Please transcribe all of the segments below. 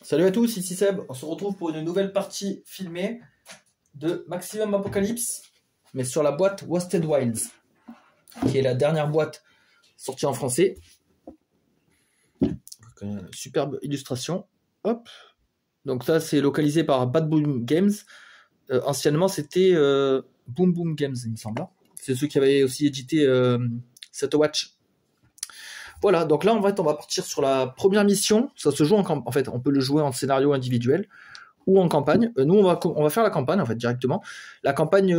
Salut à tous, ici Seb. On se retrouve pour une nouvelle partie filmée de Maximum Apocalypse, mais sur la boîte Wasted Wilds, qui est la dernière boîte sortie en français. Superbe illustration. Hop. Donc ça, c'est localisé par Bad Boom Games. Anciennement, c'était Boom Boom Games, il me semble. C'est ceux qui avaient aussi édité Set Watch. Voilà, donc là, on va partir sur la première mission. Ça se joue en fait, on peut le jouer en scénario individuel ou en campagne. Nous, on va faire la campagne, en fait, directement. La campagne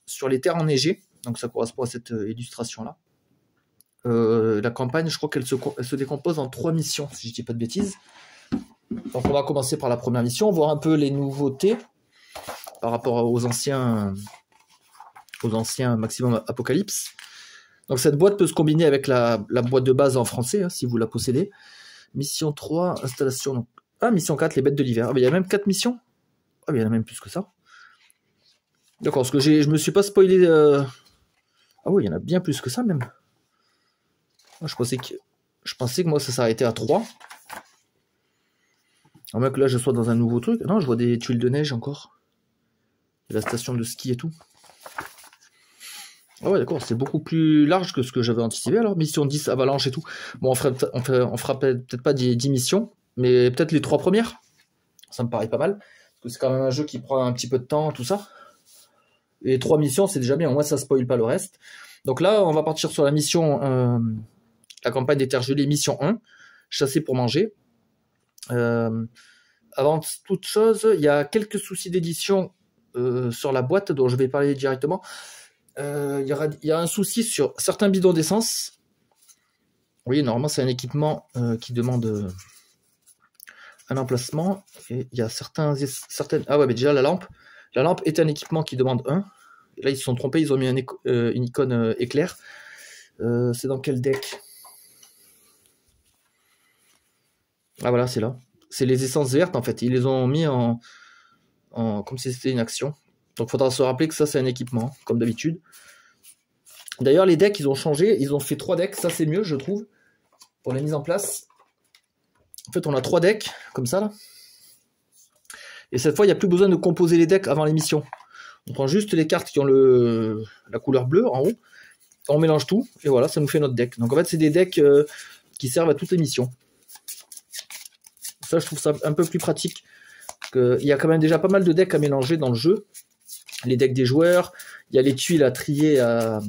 sur les terres enneigées. Donc, ça correspond à cette illustration-là. La campagne, je crois qu'elle se décompose en 3 missions, si je ne dis pas de bêtises. Donc, on va commencer par la première mission, voir un peu les nouveautés par rapport aux anciens Maximum Apocalypse. Donc cette boîte peut se combiner avec la boîte de base en français, hein, si vous la possédez. Mission 3, installation. Donc... Ah, mission 4, les bêtes de l'hiver. Ah, il y a même 4 missions. Ah, il y en a même plus que ça. D'accord, parce que je me suis pas spoilé. Ah oui, il y en a bien plus que ça même. Moi, je pensais que moi ça s'arrêtait à 3. À moins que là je sois dans un nouveau truc. Non, je vois des tuiles de neige encore. Et la station de ski et tout. Ah ouais, d'accord, c'est beaucoup plus large que ce que j'avais anticipé alors. Mission 10, avalanche et tout. Bon, on fera peut-être pas 10 missions, mais peut-être les 3 premières. Ça me paraît pas mal. Parce que c'est quand même un jeu qui prend un petit peu de temps, tout ça. Et 3 missions, c'est déjà bien. Au moins, ça spoil pas le reste. Donc là, on va partir sur la mission, la campagne des terres gelées, mission 1. Chasser pour manger. Avant toute chose, il y a quelques soucis d'édition sur la boîte dont je vais parler directement. Il y a un souci sur certains bidons d'essence. Oui, normalement c'est un équipement qui demande un emplacement. Et il y a certaines. Ah ouais, mais déjà la lampe est un équipement qui demande 1. Et là ils se sont trompés, ils ont mis une icône éclair. C'est dans quel deck? Ah voilà, c'est là. C'est les essences vertes en fait. Ils les ont mis en comme si c'était une action. Donc il faudra se rappeler que ça c'est un équipement, comme d'habitude. D'ailleurs les decks ils ont changé, ils ont fait 3 decks, ça c'est mieux je trouve, pour la mise en place. En fait on a 3 decks, comme ça là. Et cette fois il n'y a plus besoin de composer les decks avant l'émission. On prend juste les cartes qui ont la couleur bleue en haut, on mélange tout, et voilà, ça nous fait notre deck. Donc en fait c'est des decks qui servent à toutes les missions. Ça je trouve ça un peu plus pratique. Il y a quand même déjà pas mal de decks à mélanger dans le jeu. Les decks des joueurs, il y a les tuiles à trier, à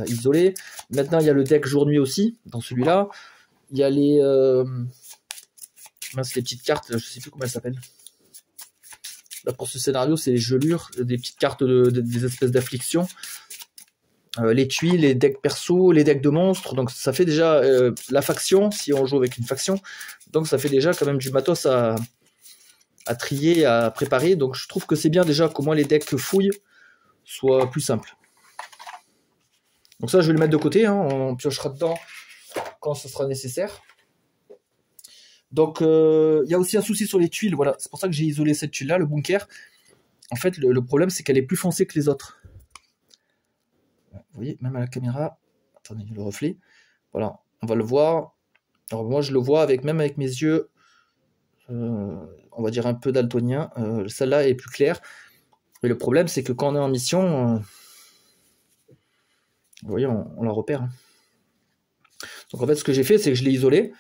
isoler. Maintenant, il y a le deck jour-nuit aussi, dans celui-là. Il y a les petites cartes, je ne sais plus comment elles s'appellent. Là, pour ce scénario, c'est les gelures, des petites cartes, des espèces d'afflictions. Les tuiles, les decks perso, les decks de monstres. Donc, ça fait déjà la faction, si on joue avec une faction. Donc, ça fait déjà quand même du matos à trier, à préparer. Donc je trouve que c'est bien déjà qu'au moins les decks fouilles soient plus simples. Donc ça je vais le mettre de côté, hein. On piochera dedans quand ce sera nécessaire. Donc il y a aussi un souci sur les tuiles, voilà, c'est pour ça que j'ai isolé cette tuile là, le bunker. En fait le problème c'est qu'elle est plus foncée que les autres. Vous voyez, même à la caméra, attendez le reflet, voilà, on va le voir. Alors moi je le vois même avec mes yeux, on va dire un peu daltonien. Celle-là est plus claire. Et le problème, c'est que quand on est en mission, vous voyez, on la repère. Hein. Donc en fait, ce que j'ai fait, c'est que je l'ai isolée.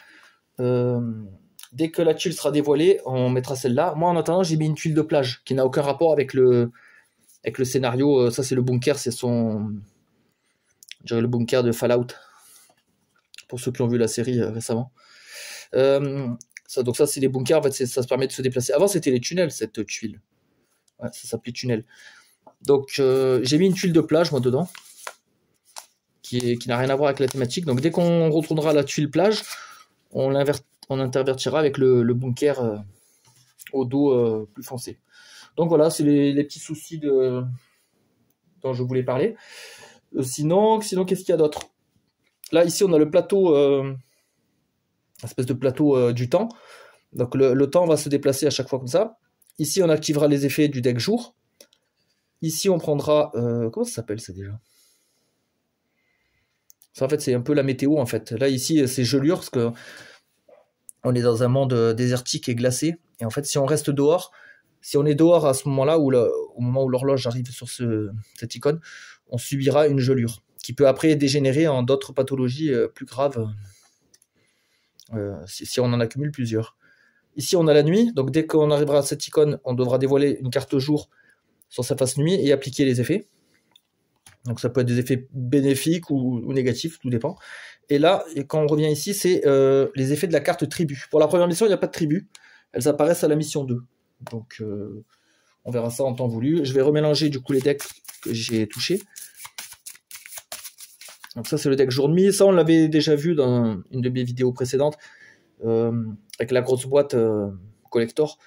Dès que la tuile sera dévoilée, on mettra celle-là. Moi, en attendant, j'ai mis une tuile de plage qui n'a aucun rapport avec le scénario. Ça, c'est le bunker, c'est je dirais le bunker de Fallout. Pour ceux qui ont vu la série récemment. Donc ça, c'est les bunkers. En fait, ça se permet de se déplacer. Avant, c'était les tunnels, cette tuile. Ouais, ça s'appelait tunnel. Donc j'ai mis une tuile de plage moi dedans qui n'a rien à voir avec la thématique. Donc dès qu'on retournera à la tuile plage, on intervertira avec le bunker au dos plus foncé. Donc voilà, c'est les petits soucis dont je voulais parler. Sinon qu'est-ce qu'il y a d'autre? Là ici on a le plateau, espèce de plateau du temps. Donc le temps va se déplacer à chaque fois comme ça. Ici on activera les effets du deck jour. Ici, on prendra... comment ça s'appelle, ça, déjà? Ça, en fait, c'est un peu la météo, en fait. Là, ici, c'est gelure, parce que on est dans un monde désertique et glacé. Et en fait, si on reste dehors, si on est dehors à ce moment-là, au moment où l'horloge arrive sur cette icône, on subira une gelure qui peut après dégénérer en d'autres pathologies plus graves si on en accumule plusieurs. Ici, on a la nuit, donc dès qu'on arrivera à cette icône, on devra dévoiler une carte jour sur sa face nuit et appliquer les effets. Donc ça peut être des effets bénéfiques ou négatifs, tout dépend. Et là, quand on revient ici, c'est les effets de la carte tribu. Pour la première mission, il n'y a pas de tribu. Elles apparaissent à la mission 2. Donc on verra ça en temps voulu. Je vais remélanger du coup les decks que j'ai touchés. Donc ça, c'est le deck jour de nuit. Ça, on l'avait déjà vu dans une de mes vidéos précédentes, avec la grosse boîte collector,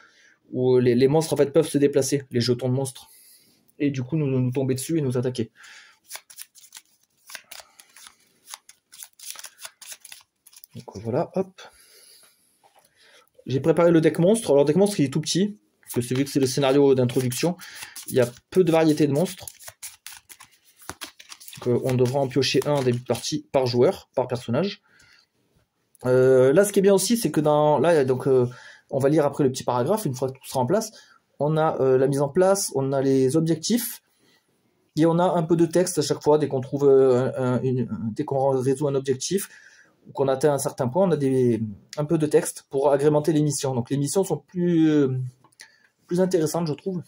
où les monstres en fait peuvent se déplacer, les jetons de monstres, et du coup nous tomber dessus et nous attaquer. Donc voilà, hop. J'ai préparé le deck monstre. Alors, le deck monstre, il est tout petit, parce que c'est vu que c'est le scénario d'introduction, il y a peu de variété de monstres. Donc, on devra en piocher un en début de partie par joueur, par personnage. Là, ce qui est bien aussi, c'est que on va lire après le petit paragraphe, une fois que tout sera en place. On a la mise en place, on a les objectifs, et on a un peu de texte à chaque fois, dès qu'on trouve dès qu'on résout un objectif, ou qu'on atteint un certain point, on a un peu de texte pour agrémenter les missions. Donc les missions sont plus intéressantes, je trouve.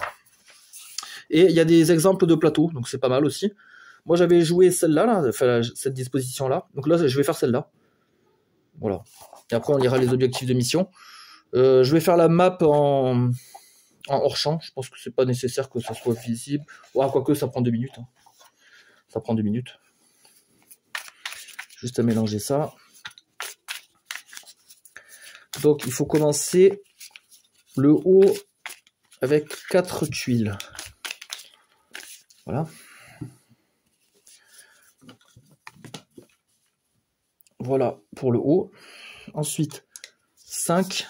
Et il y a des exemples de plateaux, donc c'est pas mal aussi. Moi, j'avais joué celle-là, enfin, cette disposition-là. Donc là, je vais faire celle-là. Voilà. Et après, on lira les objectifs de mission. Je vais faire la map en hors-champ. Je pense que c'est pas nécessaire que ça soit visible. Ouais, quoique, ça prend 2 minutes. Hein. Ça prend 2 minutes. Juste à mélanger ça. Donc, il faut commencer le haut avec 4 tuiles. Voilà. Voilà pour le haut. Ensuite, 5.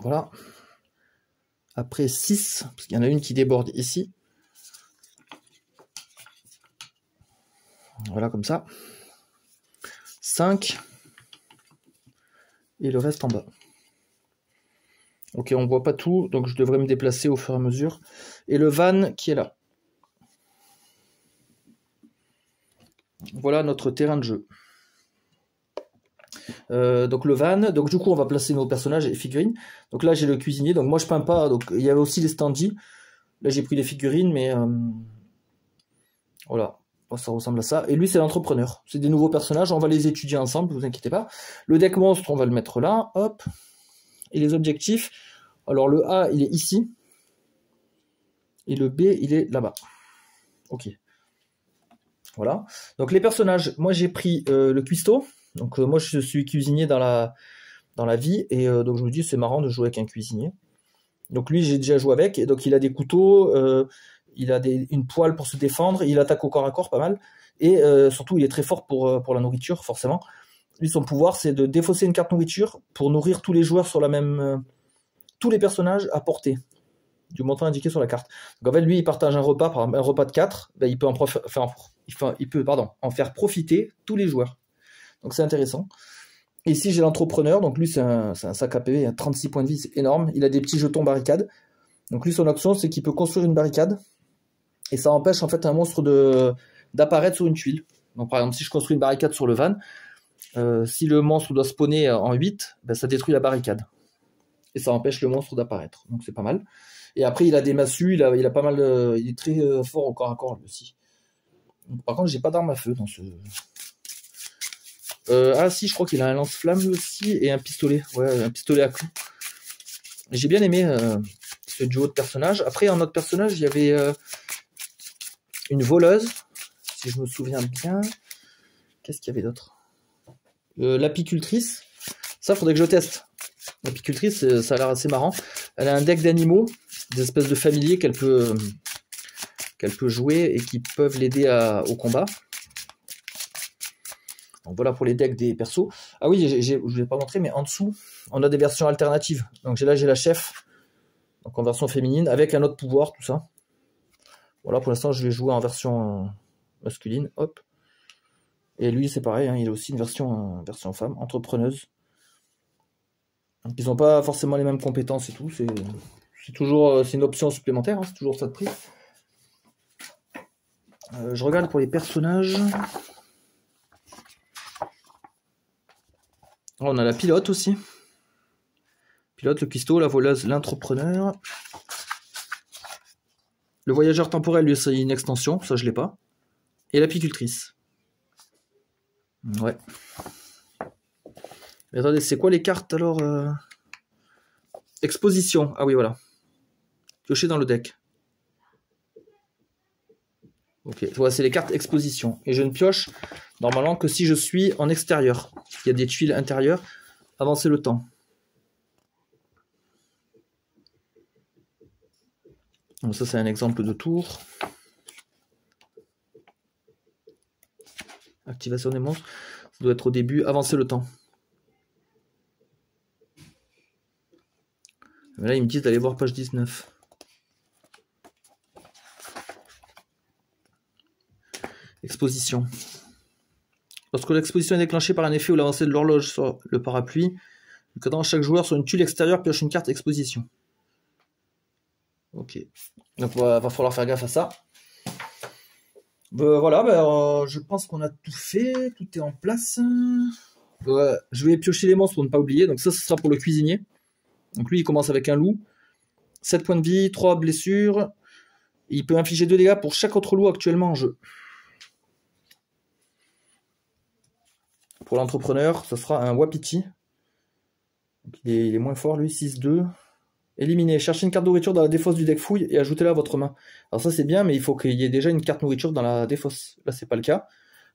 Voilà. Après 6, parce qu'il y en a une qui déborde ici. Voilà, comme ça. 5. Et le reste en bas. Ok, on ne voit pas tout, donc je devrais me déplacer au fur et à mesure. Et le van qui est là. Voilà notre terrain de jeu. Donc le van, donc du coup on va placer nos personnages et figurines. Donc là j'ai le cuisinier, donc moi je peins pas, donc il y avait aussi les standees. Là j'ai pris les figurines, mais voilà, ça ressemble à ça. Et lui c'est l'entrepreneur, c'est des nouveaux personnages, on va les étudier ensemble, ne vous inquiétez pas. Le deck monstre on va le mettre là, hop. Et les objectifs, alors le A il est ici, et le B il est là-bas. Ok. Voilà. Donc les personnages, moi j'ai pris le cuistot. Donc moi je suis cuisinier dans la vie, et donc je me dis c'est marrant de jouer avec un cuisinier. Donc lui j'ai déjà joué avec, et donc il a des couteaux, il a une poêle pour se défendre, il attaque au corps à corps pas mal, et surtout il est très fort pour la nourriture forcément. Lui son pouvoir c'est de défausser une carte nourriture pour nourrir tous les joueurs sur la même... tous les personnages à portée du montant indiqué sur la carte. Donc en fait lui il partage un repas, par exemple, un repas de 4, ben, il peut en faire profiter tous les joueurs. Donc c'est intéressant. Et ici j'ai l'entrepreneur, donc lui c'est un sac à PV, il a 36 points de vie, c'est énorme. Il a des petits jetons barricades. Donc lui son action c'est qu'il peut construire une barricade, et ça empêche en fait un monstre d'apparaître sur une tuile. Donc par exemple si je construis une barricade sur le van, si le monstre doit spawner en 8, ben, ça détruit la barricade. Et ça empêche le monstre d'apparaître. Donc c'est pas mal. Et après il a des massues, il a pas mal il est très fort au corps à corps lui aussi. Par contre j'ai pas d'arme à feu dans ce... ah si, je crois qu'il a un lance-flamme aussi, et un pistolet. Ouais, un pistolet à clous. J'ai bien aimé ce duo de personnages. Après, en autre personnage, il y avait une voleuse, si je me souviens bien. Qu'est-ce qu'il y avait d'autre? L'apicultrice. Ça, faudrait que je teste. L'apicultrice, ça a l'air assez marrant. Elle a un deck d'animaux, des espèces de familiers qu'elle peut jouer et qui peuvent l'aider au combat. Donc voilà pour les decks des persos. Ah oui, je ne vais pas montrer, mais en dessous, on a des versions alternatives. Donc là, j'ai la chef, donc en version féminine, avec un autre pouvoir, tout ça. Voilà, pour l'instant, je vais jouer en version masculine. Hop. Et lui, c'est pareil, hein, il a aussi une version femme, entrepreneuse. Donc, ils n'ont pas forcément les mêmes compétences et tout. C'est toujours c'est une option supplémentaire, hein, c'est toujours ça de prix. Je regarde pour les personnages. On a la pilote aussi. Pilote, le cuistot, la voleuse, l'entrepreneur. Le voyageur temporel, lui, c'est une extension, ça je l'ai pas. Et l'apicultrice. Ouais. Mais attendez, c'est quoi les cartes alors Exposition. Ah oui, voilà. Piocher dans le deck. Ok, voilà, c'est les cartes exposition. Et je ne pioche normalement que si je suis en extérieur. Il y a des tuiles intérieures. Avancer le temps. Donc ça, c'est un exemple de tour. Activation des monstres. Ça doit être au début. Avancer le temps. Mais là, ils me disent d'aller voir page 19. Exposition. Lorsque l'exposition est déclenchée par un effet ou l'avancée de l'horloge sur le parapluie, le cadran chaque joueur sur une tuile extérieure pioche une carte exposition. Ok. Donc va falloir faire gaffe à ça. Voilà, je pense qu'on a tout fait, tout est en place. Je vais piocher les monstres pour ne pas oublier. Donc ça, ce sera pour le cuisinier. Donc lui, il commence avec un loup. 7 points de vie, 3 blessures. Il peut infliger 2 dégâts pour chaque autre loup actuellement en jeu. Pour l'entrepreneur, ce sera un Wapiti. Il est moins fort, lui, 6-2. Éliminer. Cherchez une carte nourriture dans la défausse du deck fouille et ajoutez-la à votre main. Alors ça, c'est bien, mais il faut qu'il y ait déjà une carte nourriture dans la défausse. Là, c'est pas le cas,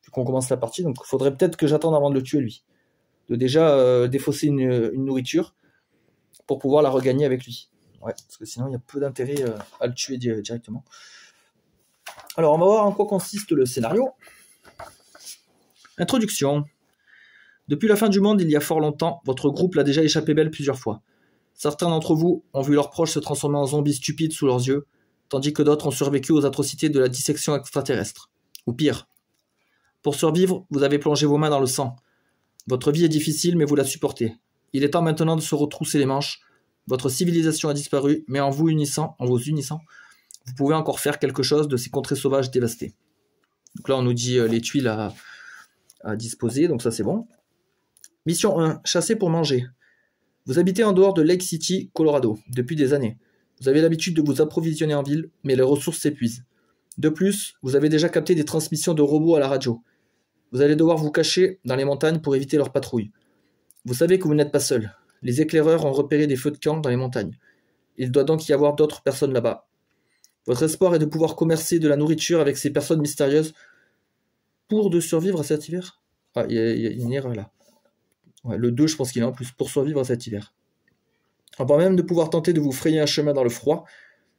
vu qu'on commence la partie. Donc, il faudrait peut-être que j'attende avant de le tuer, lui. De déjà défausser une nourriture pour pouvoir la regagner avec lui. Ouais, parce que sinon, il y a peu d'intérêt à le tuer directement. Alors, on va voir en quoi consiste le scénario. Introduction. Depuis la fin du monde, il y a fort longtemps, votre groupe l'a déjà échappé belle plusieurs fois. Certains d'entre vous ont vu leurs proches se transformer en zombies stupides sous leurs yeux, tandis que d'autres ont survécu aux atrocités de la dissection extraterrestre. Ou pire. Pour survivre, vous avez plongé vos mains dans le sang. Votre vie est difficile, mais vous la supportez. Il est temps maintenant de se retrousser les manches. Votre civilisation a disparu, mais en vous unissant, vous pouvez encore faire quelque chose de ces contrées sauvages dévastées. Donc là, on nous dit les tuiles à disposer, donc ça c'est bon. Mission 1, chasser pour manger. Vous habitez en dehors de Lake City, Colorado, depuis des années. Vous avez l'habitude de vous approvisionner en ville, mais les ressources s'épuisent. De plus, vous avez déjà capté des transmissions de robots à la radio. Vous allez devoir vous cacher dans les montagnes pour éviter leur patrouille. Vous savez que vous n'êtes pas seul. Les éclaireurs ont repéré des feux de camp dans les montagnes. Il doit donc y avoir d'autres personnes là-bas. Votre espoir est de pouvoir commercer de la nourriture avec ces personnes mystérieuses pour de survivre à cet hiver. Ah, il y a une erreur là. Ouais, le 2, je pense qu'il est en plus, pour survivre à cet hiver. Avant même de pouvoir tenter de vous frayer un chemin dans le froid,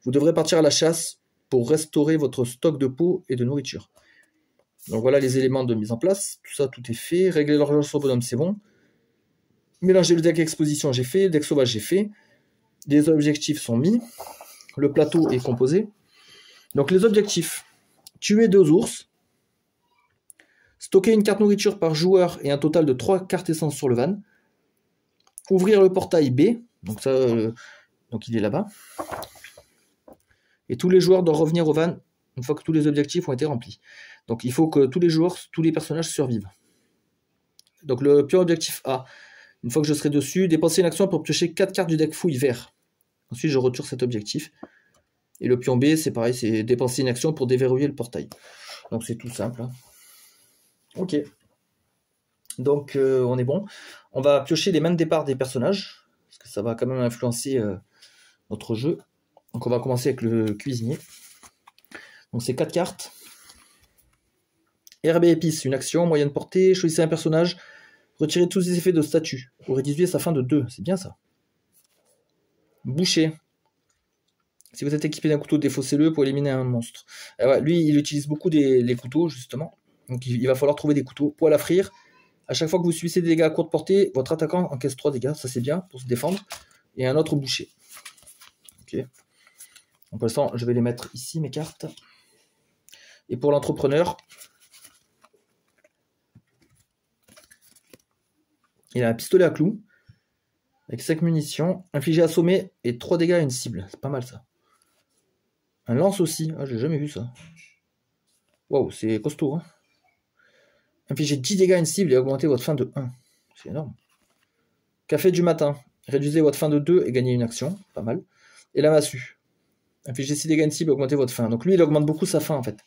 vous devrez partir à la chasse pour restaurer votre stock de peau et de nourriture. Donc voilà les éléments de mise en place. Tout ça, tout est fait. Régler l'horloge sur bonhomme, c'est bon. Mélanger le deck exposition, j'ai fait. Le deck sauvage, j'ai fait. Les objectifs sont mis. Le plateau est composé. Donc les objectifs. Tuer 2 ours. Stocker une carte nourriture par joueur et un total de 3 cartes essence sur le van. Ouvrir le portail B. Donc ça, donc il est là-bas. Et tous les joueurs doivent revenir au van une fois que tous les objectifs ont été remplis. Donc il faut que tous les joueurs, tous les personnages survivent. Donc le pur objectif A. Une fois que je serai dessus, dépenser une action pour piocher 4 cartes du deck fouille vert. Ensuite je retire cet objectif. Et le pion B, c'est pareil, c'est dépenser une action pour déverrouiller le portail. Donc c'est tout simple. Hein. Ok. Donc on est bon. On va piocher les mains de départ des personnages, parce que ça va quand même influencer notre jeu. Donc on va commencer avec le cuisinier. Donc c'est 4 cartes. Herbe et épices, une action, moyenne portée, choisissez un personnage, retirez tous les effets de statut, ou réduisez sa fin de 2, c'est bien ça. Boucher. Si vous êtes équipé d'un couteau, défaussez-le pour éliminer un monstre. Ouais, lui, il utilise beaucoup les couteaux, justement. Donc il va falloir trouver des couteaux. Poêle à frire. À chaque fois que vous subissez des dégâts à courte portée, votre attaquant encaisse 3 dégâts, ça c'est bien, pour se défendre. Et un autre boucher. Ok. Donc pour l'instant, je vais les mettre ici, mes cartes. Et pour l'entrepreneur, Il a un pistolet à clous, avec 5 munitions, infligé assommer et 3 dégâts à une cible. C'est pas mal ça. Un lance aussi. Ah, j'ai jamais vu ça. Waouh, c'est costaud. Hein. Infligez 10 dégâts à une cible et augmentez votre fin de 1. C'est énorme. Café du matin. Réduisez votre fin de 2 et gagnez une action. Pas mal. Et la massue. Infligez 6 dégâts à une cible et augmentez votre fin. Donc lui, il augmente beaucoup sa fin en fait.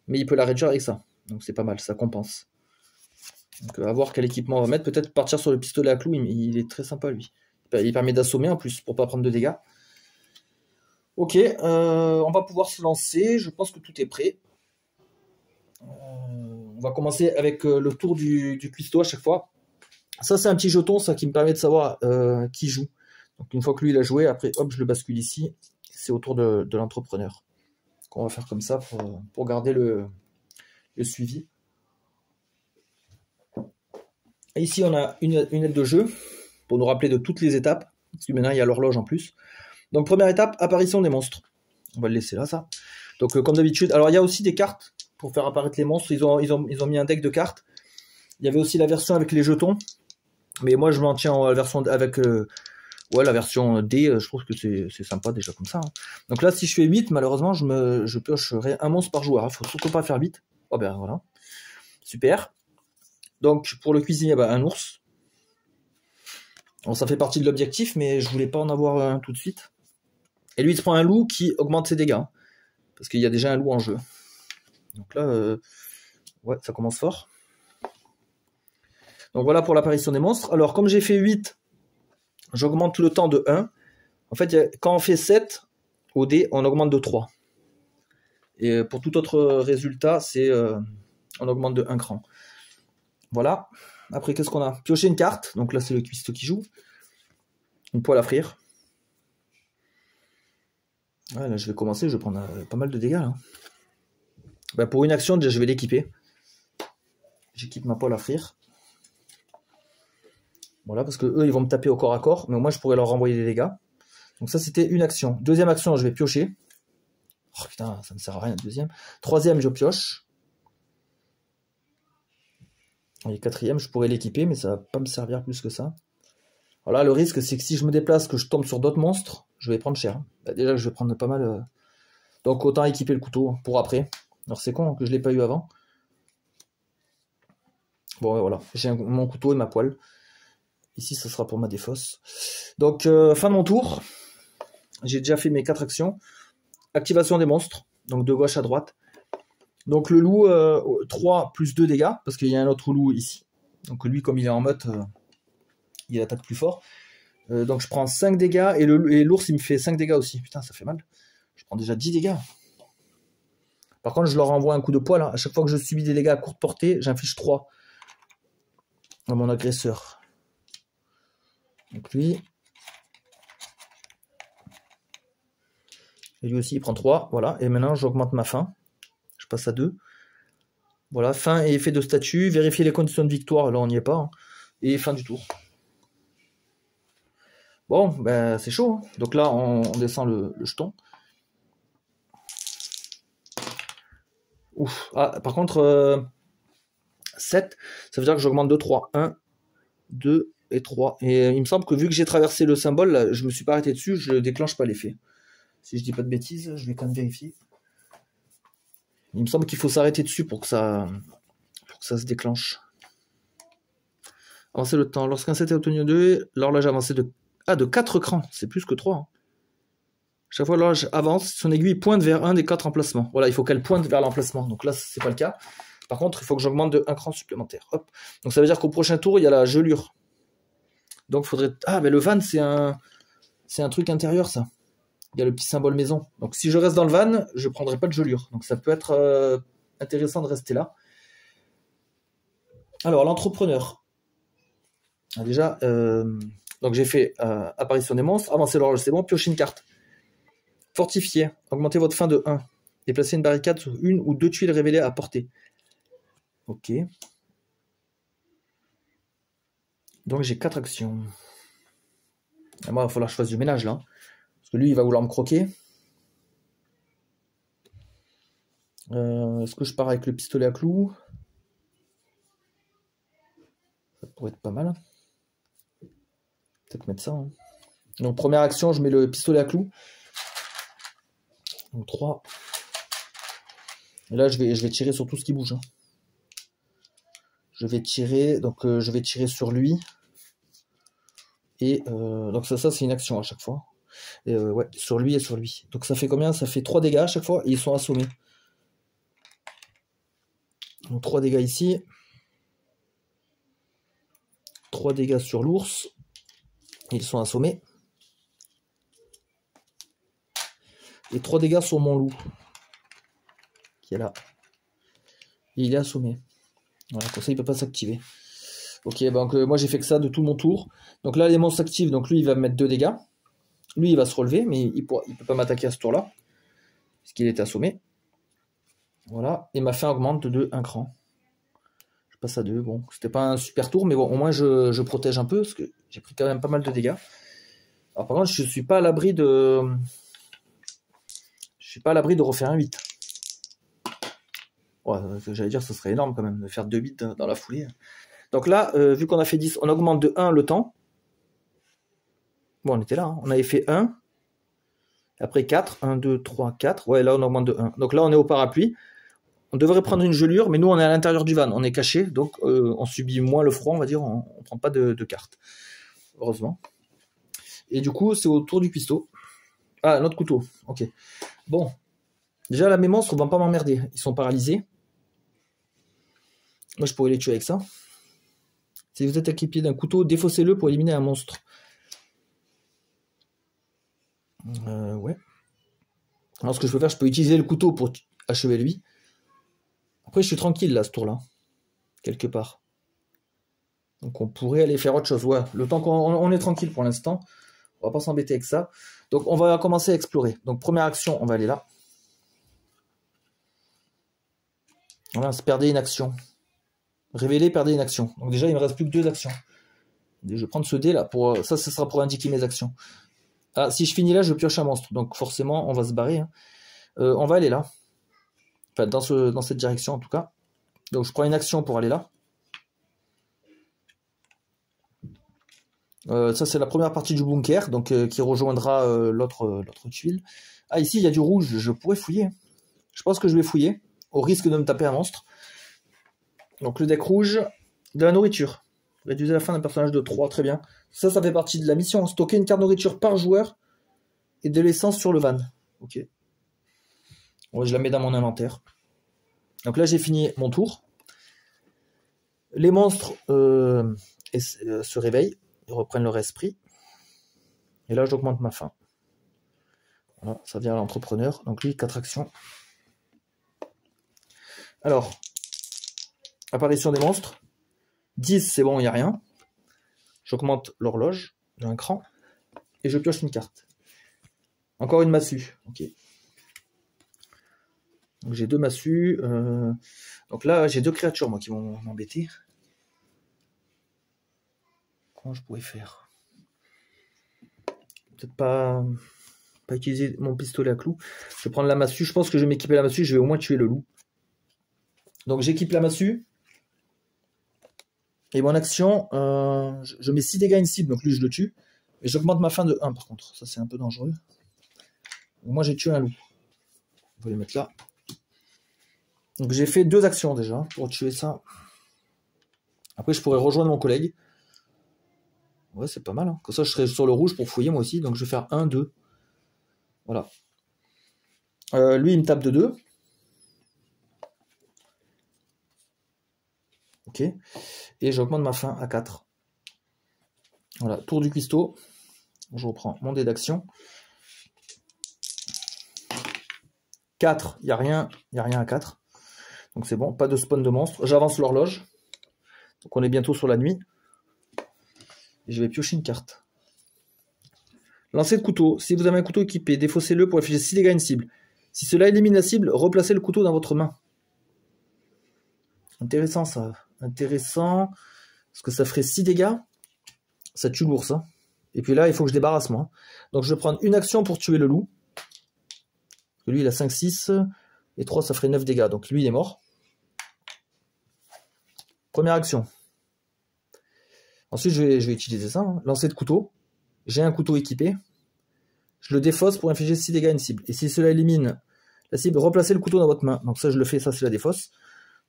Mais il peut la réduire avec ça. Donc c'est pas mal, ça compense. Donc à voir quel équipement on va mettre. Peut-être partir sur le pistolet à clous. Il est très sympa lui. Il permet d'assommer en plus pour pas prendre de dégâts. Ok, on va pouvoir se lancer. Je pense que tout est prêt. On va commencer avec le tour du cuistot à chaque fois. Ça, c'est un petit jeton, ça qui me permet de savoir qui joue. Donc, une fois que lui il a joué, après, hop, je le bascule ici. C'est au tour de l'entrepreneur. On va faire comme ça pour garder le suivi. Et ici, on a une aide de jeu pour nous rappeler de toutes les étapes. Parce que maintenant, il y a l'horloge en plus. Donc, première étape, apparition des monstres. On va le laisser là, ça. Donc, comme d'habitude. Alors, il y a aussi des cartes pour faire apparaître les monstres. Ils ont mis un deck de cartes. Il y avait aussi la version avec les jetons. Mais moi, je m'en tiens à la version avec la version D. Je trouve que c'est sympa déjà comme ça. Hein. Donc là, si je fais 8, malheureusement, je piocherai un monstre par joueur. Il ne faut surtout pas faire 8. Oh ben voilà. Super. Donc, pour le cuisinier, un ours. Bon, ça fait partie de l'objectif, mais je voulais pas en avoir un tout de suite. Et lui, il se prend un loup qui augmente ses dégâts. Parce qu'il y a déjà un loup en jeu. Donc là, ouais, ça commence fort. Donc voilà pour l'apparition des monstres. Alors, comme j'ai fait 8, j'augmente le temps de 1. En fait, quand on fait 7 au dé, on augmente de 3. Et pour tout autre résultat, on augmente de 1 cran. Voilà. Après, qu'est-ce qu'on a? Piocher une carte. Donc là, c'est le cuistot qui joue. Une poêle à frire. Ouais, là, je vais commencer. Je vais prendre pas mal de dégâts. Là. Pour une action, déjà, je vais l'équiper. J'équipe ma poêle à frire. Voilà, parce que eux, ils vont me taper au corps à corps. Mais moi, je pourrais leur renvoyer des dégâts. Donc ça, c'était une action. Deuxième action, je vais piocher. Oh putain, ça ne sert à rien, deuxième. Troisième, je pioche. Et quatrième, je pourrais l'équiper, mais ça va pas me servir plus que ça. Voilà, le risque, c'est que si je me déplace, que je tombe sur d'autres monstres, je vais prendre cher. Déjà, je vais prendre pas mal. Donc autant équiper le couteau pour après. Alors c'est con que je l'ai pas eu avant. Bon, voilà, j'ai mon couteau et ma poêle. Ici, ça sera pour ma défausse. Donc, fin de mon tour. J'ai déjà fait mes 4 actions. Activation des monstres, donc de gauche à droite. Donc le loup, 3 plus 2 dégâts, parce qu'il y a un autre loup ici. Donc lui, comme il est en meute, il attaque plus fort. Donc je prends 5 dégâts, et l'ours, il me fait 5 dégâts aussi. Putain, ça fait mal. Je prends déjà 10 dégâts. Par contre, je leur envoie un coup de poing. À chaque fois que je subis des dégâts à courte portée, j'inflige 3 à mon agresseur. Donc lui... Et lui aussi, il prend 3. Voilà. Et maintenant, j'augmente ma faim. Je passe à 2. Voilà. Fin et effet de statut. Vérifier les conditions de victoire. Là, on n'y est pas. Hein. Et fin du tour. Bon, ben, c'est chaud. Hein. Donc là, on descend le jeton. Ouf. Ah, par contre, 7, ça veut dire que j'augmente de 3. 1, 2 et 3. Et il me semble que vu que j'ai traversé le symbole, là, je ne me suis pas arrêté dessus, je ne déclenche pas l'effet. Si je dis pas de bêtises, je vais quand même vérifier. Il me semble qu'il faut s'arrêter dessus pour que ça se déclenche. Avancer le temps. Lorsqu'un set est obtenu 2, l'horloge avancée de 4 crans. C'est plus que 3. Hein. Chaque fois l'horloge avance, son aiguille pointe vers un des 4 emplacements. Voilà, il faut qu'elle pointe vers l'emplacement. Donc là, c'est pas le cas. Par contre, il faut que j'augmente de 1 cran supplémentaire. Hop. Donc ça veut dire qu'au prochain tour, il y a la gelure. Donc il faudrait... Ah, mais le van, c'est un truc intérieur, ça. Il y a le petit symbole maison. Donc si je reste dans le van, je ne prendrai pas de gelure. Donc ça peut être intéressant de rester là. Alors, l'entrepreneur. Déjà, donc j'ai fait apparition des monstres, avancer l'horloge, c'est bon, piocher une carte. Fortifier, augmentez votre fin de 1. Déplacer une barricade sur une ou 2 tuiles révélées à portée. Ok. Donc j'ai 4 actions. Et moi, il va falloir que je fasse du ménage là. Parce que lui, il va vouloir me croquer. Est-ce que je pars avec le pistolet à clous? Ça pourrait être pas mal. Peut-être mettre ça. Hein. Donc première action, je mets le pistolet à clous. Donc 3. Et là, je vais tirer sur tout ce qui bouge. Hein. Je vais tirer, donc je vais tirer sur lui. Et donc ça c'est une action à chaque fois. Et, ouais, sur lui et sur lui. Donc ça fait combien? Ça fait 3 dégâts à chaque fois et ils sont assommés. Donc 3 dégâts ici. 3 dégâts sur l'ours. Ils sont assommés. Et 3 dégâts sur mon loup. Qui est là. Et il est assommé. Voilà, comme ça il ne peut pas s'activer. Ok, donc moi j'ai fait que ça de tout mon tour. Donc là les monstres s'activent, donc lui il va me mettre 2 dégâts. Lui il va se relever, mais il peut pas m'attaquer à ce tour-là. Parce qu'il est assommé. Voilà, et ma fin augmente de 1 cran. Je passe à 2, bon, c'était pas un super tour, mais bon, au moins je protège un peu, parce que j'ai pris quand même pas mal de dégâts. Alors par contre, je suis pas à l'abri de... Je suis pas à l'abri de refaire un 8. Ouais, j'allais dire, ce serait énorme quand même, de faire 2 8 dans la foulée. Donc là, vu qu'on a fait 10, on augmente de 1 le temps. Bon, on était là, hein. On avait fait 1. Après 4, 1, 2, 3, 4. Ouais, là on augmente de 1. Donc là on est au parapluie. On devrait prendre une gelure, mais nous on est à l'intérieur du van, on est caché, donc on subit moins le froid, on va dire, on ne prend pas de cartes. Heureusement. Et du coup, c'est au tour du cuistot. Ah, notre couteau, ok. Bon, déjà là mes monstres vont pas m'emmerder, ils sont paralysés. Moi je pourrais les tuer avec ça. Si vous êtes équipé d'un couteau, défaussez-le pour éliminer un monstre. Ouais. Alors ce que je peux faire, je peux utiliser le couteau pour achever lui. Après je suis tranquille là ce tour là. Quelque part. Donc on pourrait aller faire autre chose. Ouais, le temps qu'on est tranquille pour l'instant. On va pas s'embêter avec ça. Donc on va commencer à explorer. Donc première action, on va aller là. Voilà, se perdez une action. Révéler, perdez une action. Donc déjà il me reste plus que 2 actions. Je vais prendre ce dé là. Ça, ce sera pour indiquer mes actions. Ah, si je finis là, je pioche un monstre. Donc forcément, on va se barrer. Hein. On va aller là. Enfin, dans cette direction en tout cas. Donc je prends une action pour aller là. Ça c'est la première partie du bunker, donc qui rejoindra l'autre tuile. Ah ici il y a du rouge, je pourrais fouiller. Je pense que je vais fouiller, au risque de me taper un monstre. Donc le deck rouge, de la nourriture. Réduisez la fin d'un personnage de 3, très bien. Ça fait partie de la mission. Stocker une carte nourriture par joueur et de l'essence sur le van. Ok. Bon, je la mets dans mon inventaire. Donc là j'ai fini mon tour. Les monstres se réveillent. Ils reprennent leur esprit. Et là, j'augmente ma faim. Voilà, ça vient à l'entrepreneur. Donc lui, 4 actions. Alors, apparition des monstres. 10, c'est bon, il n'y a rien. J'augmente l'horloge d'un cran. Et je pioche une carte. Encore une massue. Ok. Donc j'ai 2 massues. Donc là, j'ai 2 créatures, moi, qui vont m'embêter. Comment je pourrais faire? Peut-être pas utiliser mon pistolet à clous. Je vais prendre la massue. Je pense que je vais m'équiper la massue. Je vais au moins tuer le loup. Donc j'équipe la massue. Et mon action, je mets 6 dégâts à une cible. Donc lui, je le tue. Et j'augmente ma faim de 1 par contre. Ça, c'est un peu dangereux. Moi, j'ai tué un loup. On va les mettre là. Donc j'ai fait 2 actions déjà pour tuer ça. Après, je pourrais rejoindre mon collègue. Ouais, c'est pas mal. Hein. Comme ça, je serai sur le rouge pour fouiller moi aussi. Donc je vais faire 1, 2. Voilà. Lui, il me tape de 2. Ok. Et j'augmente ma faim à 4. Voilà, tour du cuistot. Je reprends mon dé d'action. 4, il n'y a rien à 4. Donc c'est bon, pas de spawn de monstre. J'avance l'horloge. Donc on est bientôt sur la nuit. Et je vais piocher une carte. Lancer de couteau. Si vous avez un couteau équipé, défaussez-le pour infliger 6 dégâts à une cible. Si cela élimine la cible, replacez le couteau dans votre main. Intéressant ça. Intéressant. Parce que ça ferait 6 dégâts. Ça tue l'ours. Hein. Et puis là, il faut que je débarrasse moi. Donc je vais prendre une action pour tuer le loup. Lui, il a 5, 6. Et 3, ça ferait 9 dégâts. Donc lui, il est mort. Première action. Ensuite, je vais utiliser ça. Hein. Lancer de couteau. j'ai un couteau équipé. Je le défausse pour infliger 6 dégâts à une cible. Et si cela élimine la cible, replacez le couteau dans votre main. Donc ça, je le fais, ça c'est la défausse.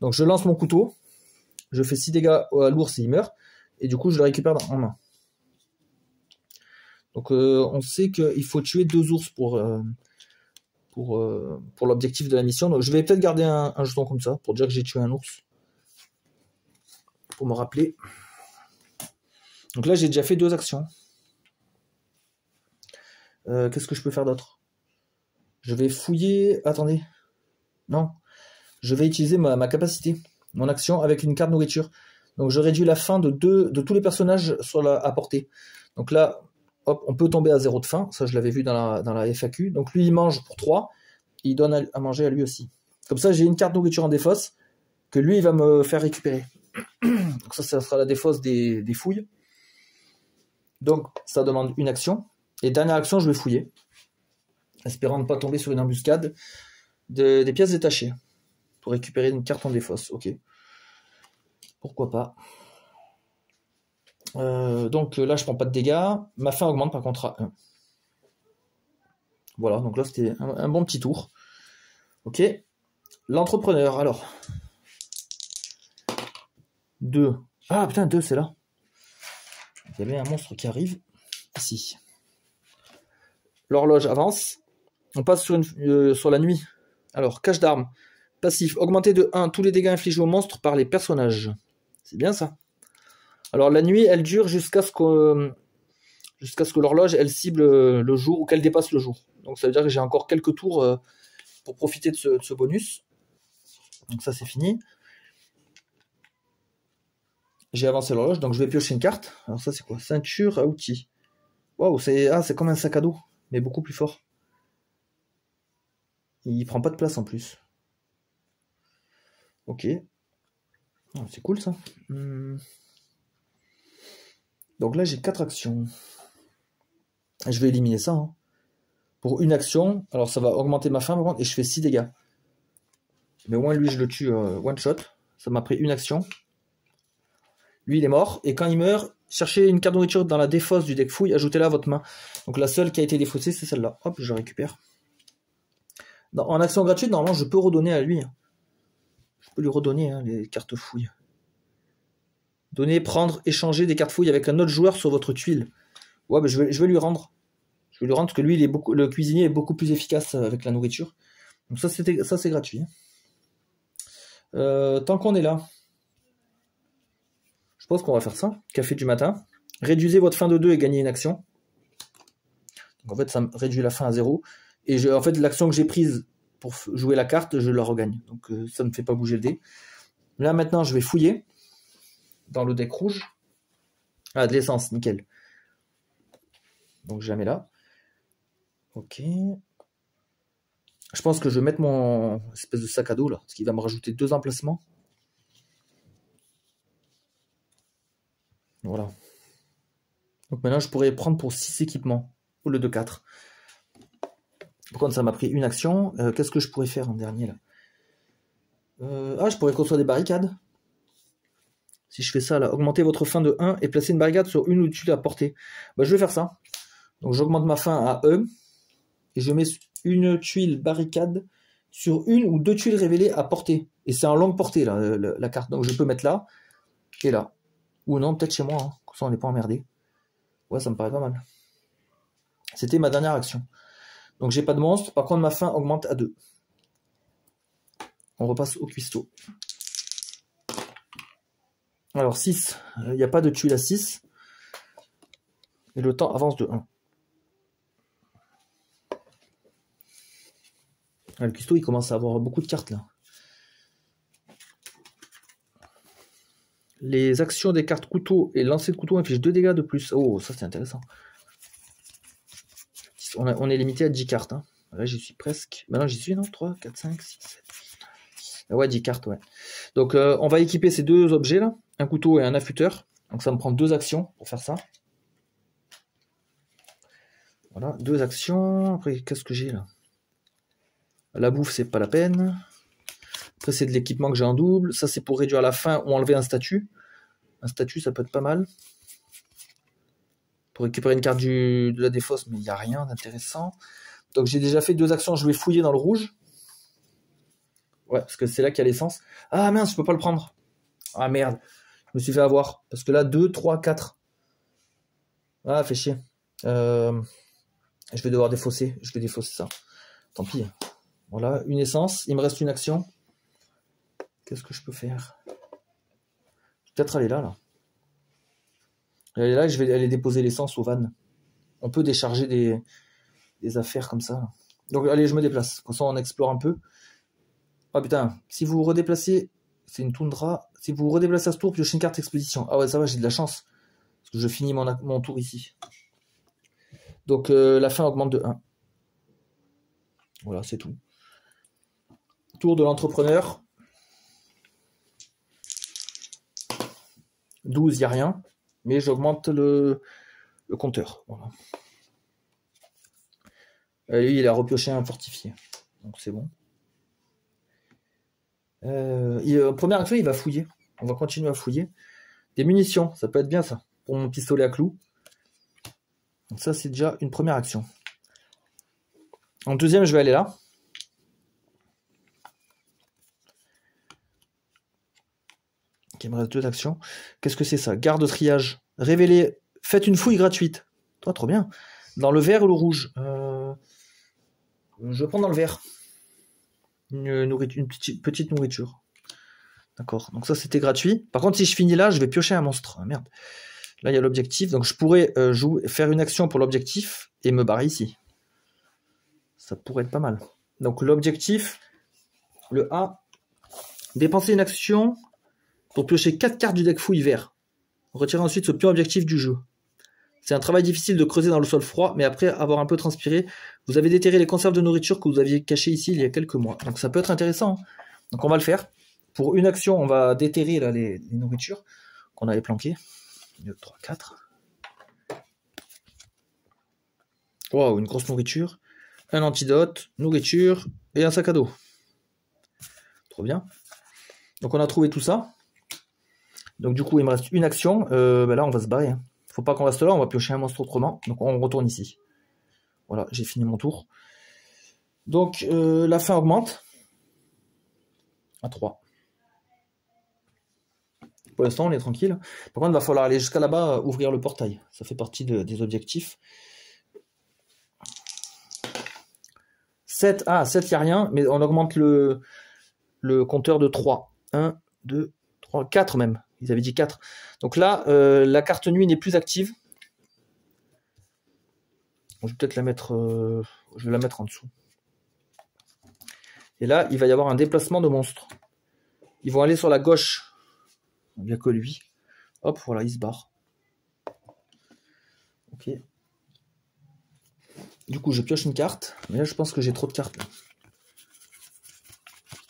Donc je lance mon couteau, je fais 6 dégâts à l'ours et il meurt. Et du coup, je le récupère en main. Donc on sait qu'il faut tuer 2 ours pour l'objectif de la mission. Donc je vais peut-être garder un jeton comme ça, pour dire que j'ai tué un ours. Pour me rappeler. Donc là, j'ai déjà fait 2 actions. Qu'est-ce que je peux faire d'autre? Je vais fouiller... Attendez. Non. Je vais utiliser ma capacité, mon action, avec une carte nourriture. Donc je réduis la faim de tous les personnages à portée. Donc là, hop, on peut tomber à 0 de faim. Ça, je l'avais vu dans la FAQ. Donc lui, il mange pour 3. Il donne à manger à lui aussi. Comme ça, j'ai une carte nourriture en défausse que lui, il va me faire récupérer. Donc ça sera la défausse des fouilles. Donc ça demande une action. Et dernière action, je vais fouiller. Espérant ne pas tomber sur une embuscade des pièces détachées. Pour récupérer une carte en défausse. Ok. Pourquoi pas. Donc là, je prends pas de dégâts. Ma faim augmente par contre à 1. Voilà, donc là, c'était un bon petit tour. Ok. L'entrepreneur, alors. 2. Ah putain, 2, c'est là. Il y avait un monstre qui arrive. Ici. L'horloge avance. On passe sur la nuit. Alors, cache d'armes. Passif. Augmenter de 1 tous les dégâts infligés aux monstres par les personnages. C'est bien ça. Alors, la nuit, elle dure jusqu'à ce que l'horloge, elle cible le jour ou qu'elle dépasse le jour. Donc, ça veut dire que j'ai encore quelques tours pour profiter de ce bonus. Donc, ça, c'est fini. J'ai avancé l'horloge, donc je vais piocher une carte. Alors, ça, c'est quoi? Ceinture à outils. Waouh, c'est comme un sac à dos, mais beaucoup plus fort. Il prend pas de place en plus. Ok. C'est cool ça. Donc là j'ai 4 actions. Je vais éliminer ça. Hein. Pour une action, alors ça va augmenter ma faim et je fais 6 dégâts. Mais au moins lui je le tue one shot. Ça m'a pris une action. Lui il est mort. Et quand il meurt, cherchez une carte de nourriture dans la défausse du deck fouille, ajoutez-la à votre main. Donc la seule qui a été défaussée c'est celle-là. Hop, je récupère. En action gratuite, normalement je peux redonner à lui. Je peux lui redonner les cartes fouilles. Donner, prendre, échanger des cartes fouilles avec un autre joueur sur votre tuile. Ouais, bah, je vais lui rendre. Je vais lui rendre parce que lui, le cuisinier est beaucoup plus efficace avec la nourriture. Donc ça, c'est gratuit. Tant qu'on est là, je pense qu'on va faire ça. Café du matin. Réduisez votre faim de 2 et gagnez une action. Donc en fait, ça me réduit la faim à 0. Et en fait, l'action que j'ai prise pour jouer la carte, je la regagne. Donc ça ne me fait pas bouger le dé. Là, maintenant, je vais fouiller. Dans le deck rouge. Ah, de l'essence, nickel. Donc je la mets là. Ok. Je pense que je vais mettre mon espèce de sac à dos là, parce qu'il va me rajouter 2 emplacements. Voilà. Donc maintenant je pourrais prendre pour 6 équipements, au lieu de 4. Par contre ça m'a pris une action. Qu'est-ce que je pourrais faire en dernier là? Je pourrais construire des barricades. Si je fais ça là, augmenter votre faim de 1 et placer une barricade sur une ou deux tuiles à portée. Bah, je vais faire ça. Donc j'augmente ma faim à 1 et je mets une tuile barricade sur une ou deux tuiles révélées à portée. Et c'est en longue portée là, la carte. Donc je peux mettre là et là. Ou non, peut-être chez moi, hein. Comme ça on n'est pas emmerdé. Ouais, ça me paraît pas mal. C'était ma dernière action. Donc j'ai pas de monstre, par contre ma faim augmente à 2. On repasse au cuistot. Alors 6, il n'y a pas de tuile à 6. Et le temps avance de 1. Le cuistot il commence à avoir beaucoup de cartes là. Les actions des cartes couteau et lancer de couteau infligent 2 dégâts de plus. Oh, ça c'est intéressant. On est limité à 10 cartes. Hein. Là j'y suis presque. Maintenant j'y suis, non? 3, 4, 5, 6, 7. Ouais, 10 cartes, ouais. Donc on va équiper ces 2 objets là. Un couteau et un affûteur. Donc ça me prend 2 actions pour faire ça. Voilà, 2 actions. Après, qu'est-ce que j'ai là? La bouffe, c'est pas la peine. Après, c'est de l'équipement que j'ai en double. Ça, c'est pour réduire la faim ou enlever un statut. Un statut, ça peut être pas mal. pour récupérer une carte de la défausse, mais il n'y a rien d'intéressant. Donc j'ai déjà fait 2 actions, je vais fouiller dans le rouge. Ouais, parce que c'est là qu'il y a l'essence. Ah mince, je peux pas le prendre. Ah merde, je me suis fait avoir. Parce que là, 2, 3, 4. Ah, fait chier. Je vais devoir défausser. Je vais défausser ça. Tant pis. Voilà, une essence. Il me reste une action. Qu'est-ce que je peux faire? Peut-être aller là. Elle est là, je vais aller déposer l'essence au van. On peut décharger des affaires comme ça. Donc allez, je me déplace. Comme ça, on explore un peu. Oh putain, si vous vous redéplacez, c'est une toundra. Si vous vous redéplacez à ce tour, piochez une carte expédition. Ah ouais, ça va, j'ai de la chance. Parce que je finis mon tour ici. Donc la fin augmente de 1. Voilà, c'est tout. Tour de l'entrepreneur. 12, il n'y a rien. Mais j'augmente le compteur. Voilà. Lui, il a repioché un fortifié. Donc c'est bon. Première action, il va fouiller. On va continuer à fouiller. Des munitions, ça peut être bien ça. Pour mon pistolet à clous. Donc ça, c'est déjà une première action. En deuxième, je vais aller là. Ok, il me reste 2 actions. Qu'est-ce que c'est ça? Garde triage. Révéler. Faites une fouille gratuite. Toi, trop bien. Dans le vert ou le rouge? Je prends dans le vert. Une petite nourriture. D'accord. Donc ça, c'était gratuit. Par contre, si je finis là, je vais piocher un monstre. Ah, merde. Là, il y a l'objectif. Donc, je pourrais faire une action pour l'objectif et me barrer ici. Ça pourrait être pas mal. Donc, l'objectif, le A, dépenser une action pour piocher 4 cartes du deck fouille vert. Retirez ensuite ce pion objectif du jeu. C'est un travail difficile de creuser dans le sol froid, mais après avoir un peu transpiré, vous avez déterré les conserves de nourriture que vous aviez cachées ici il y a quelques mois. Donc ça peut être intéressant. Donc on va le faire. Pour une action, on va déterrer là, les nourritures qu'on avait planquées. 2, 3, 4. Waouh, une grosse nourriture. Un antidote, nourriture et un sac à dos. Trop bien. Donc on a trouvé tout ça. Donc du coup, il me reste une action. Là, on va se barrer. Hein. Faut pas qu'on reste là, on va piocher un monstre autrement. Donc on retourne ici. Voilà, j'ai fini mon tour. Donc la fin augmente à 3. Pour l'instant, on est tranquille. Par contre, il va falloir aller jusqu'à là-bas, ouvrir le portail. Ça fait partie des objectifs. 7, 7, il n'y a rien, mais on augmente le compteur de 3. 1, 2, 3, 4 même. Ils avaient dit 4. Donc là, la carte nuit n'est plus active. Je vais peut-être la mettre... je vais la mettre en dessous. Et là, il va y avoir un déplacement de monstres. Ils vont aller sur la gauche. Il n'y a que lui. Hop, voilà, il se barre. Ok. Du coup, je pioche une carte. Mais là, je pense que j'ai trop de cartes. Là.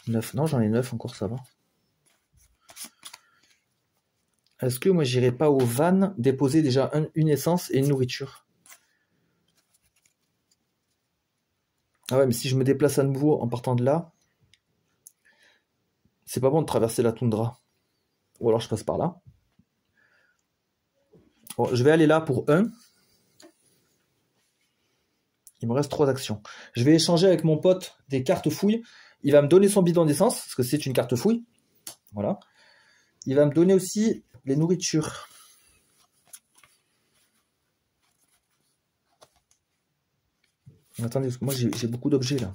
9. Non, j'en ai 9 encore, ça va. Est-ce que moi, j'irai pas au van déposer déjà une essence et une nourriture? Ah ouais, mais si je me déplace à nouveau en partant de là, c'est pas bon de traverser la toundra. Ou alors je passe par là. Bon, je vais aller là pour 1. Il me reste 3 actions. Je vais échanger avec mon pote des cartes fouilles. Il va me donner son bidon d'essence, parce que c'est une carte fouille. Voilà. Il va me donner aussi les nourritures. Attendez, parce que moi j'ai beaucoup d'objets là.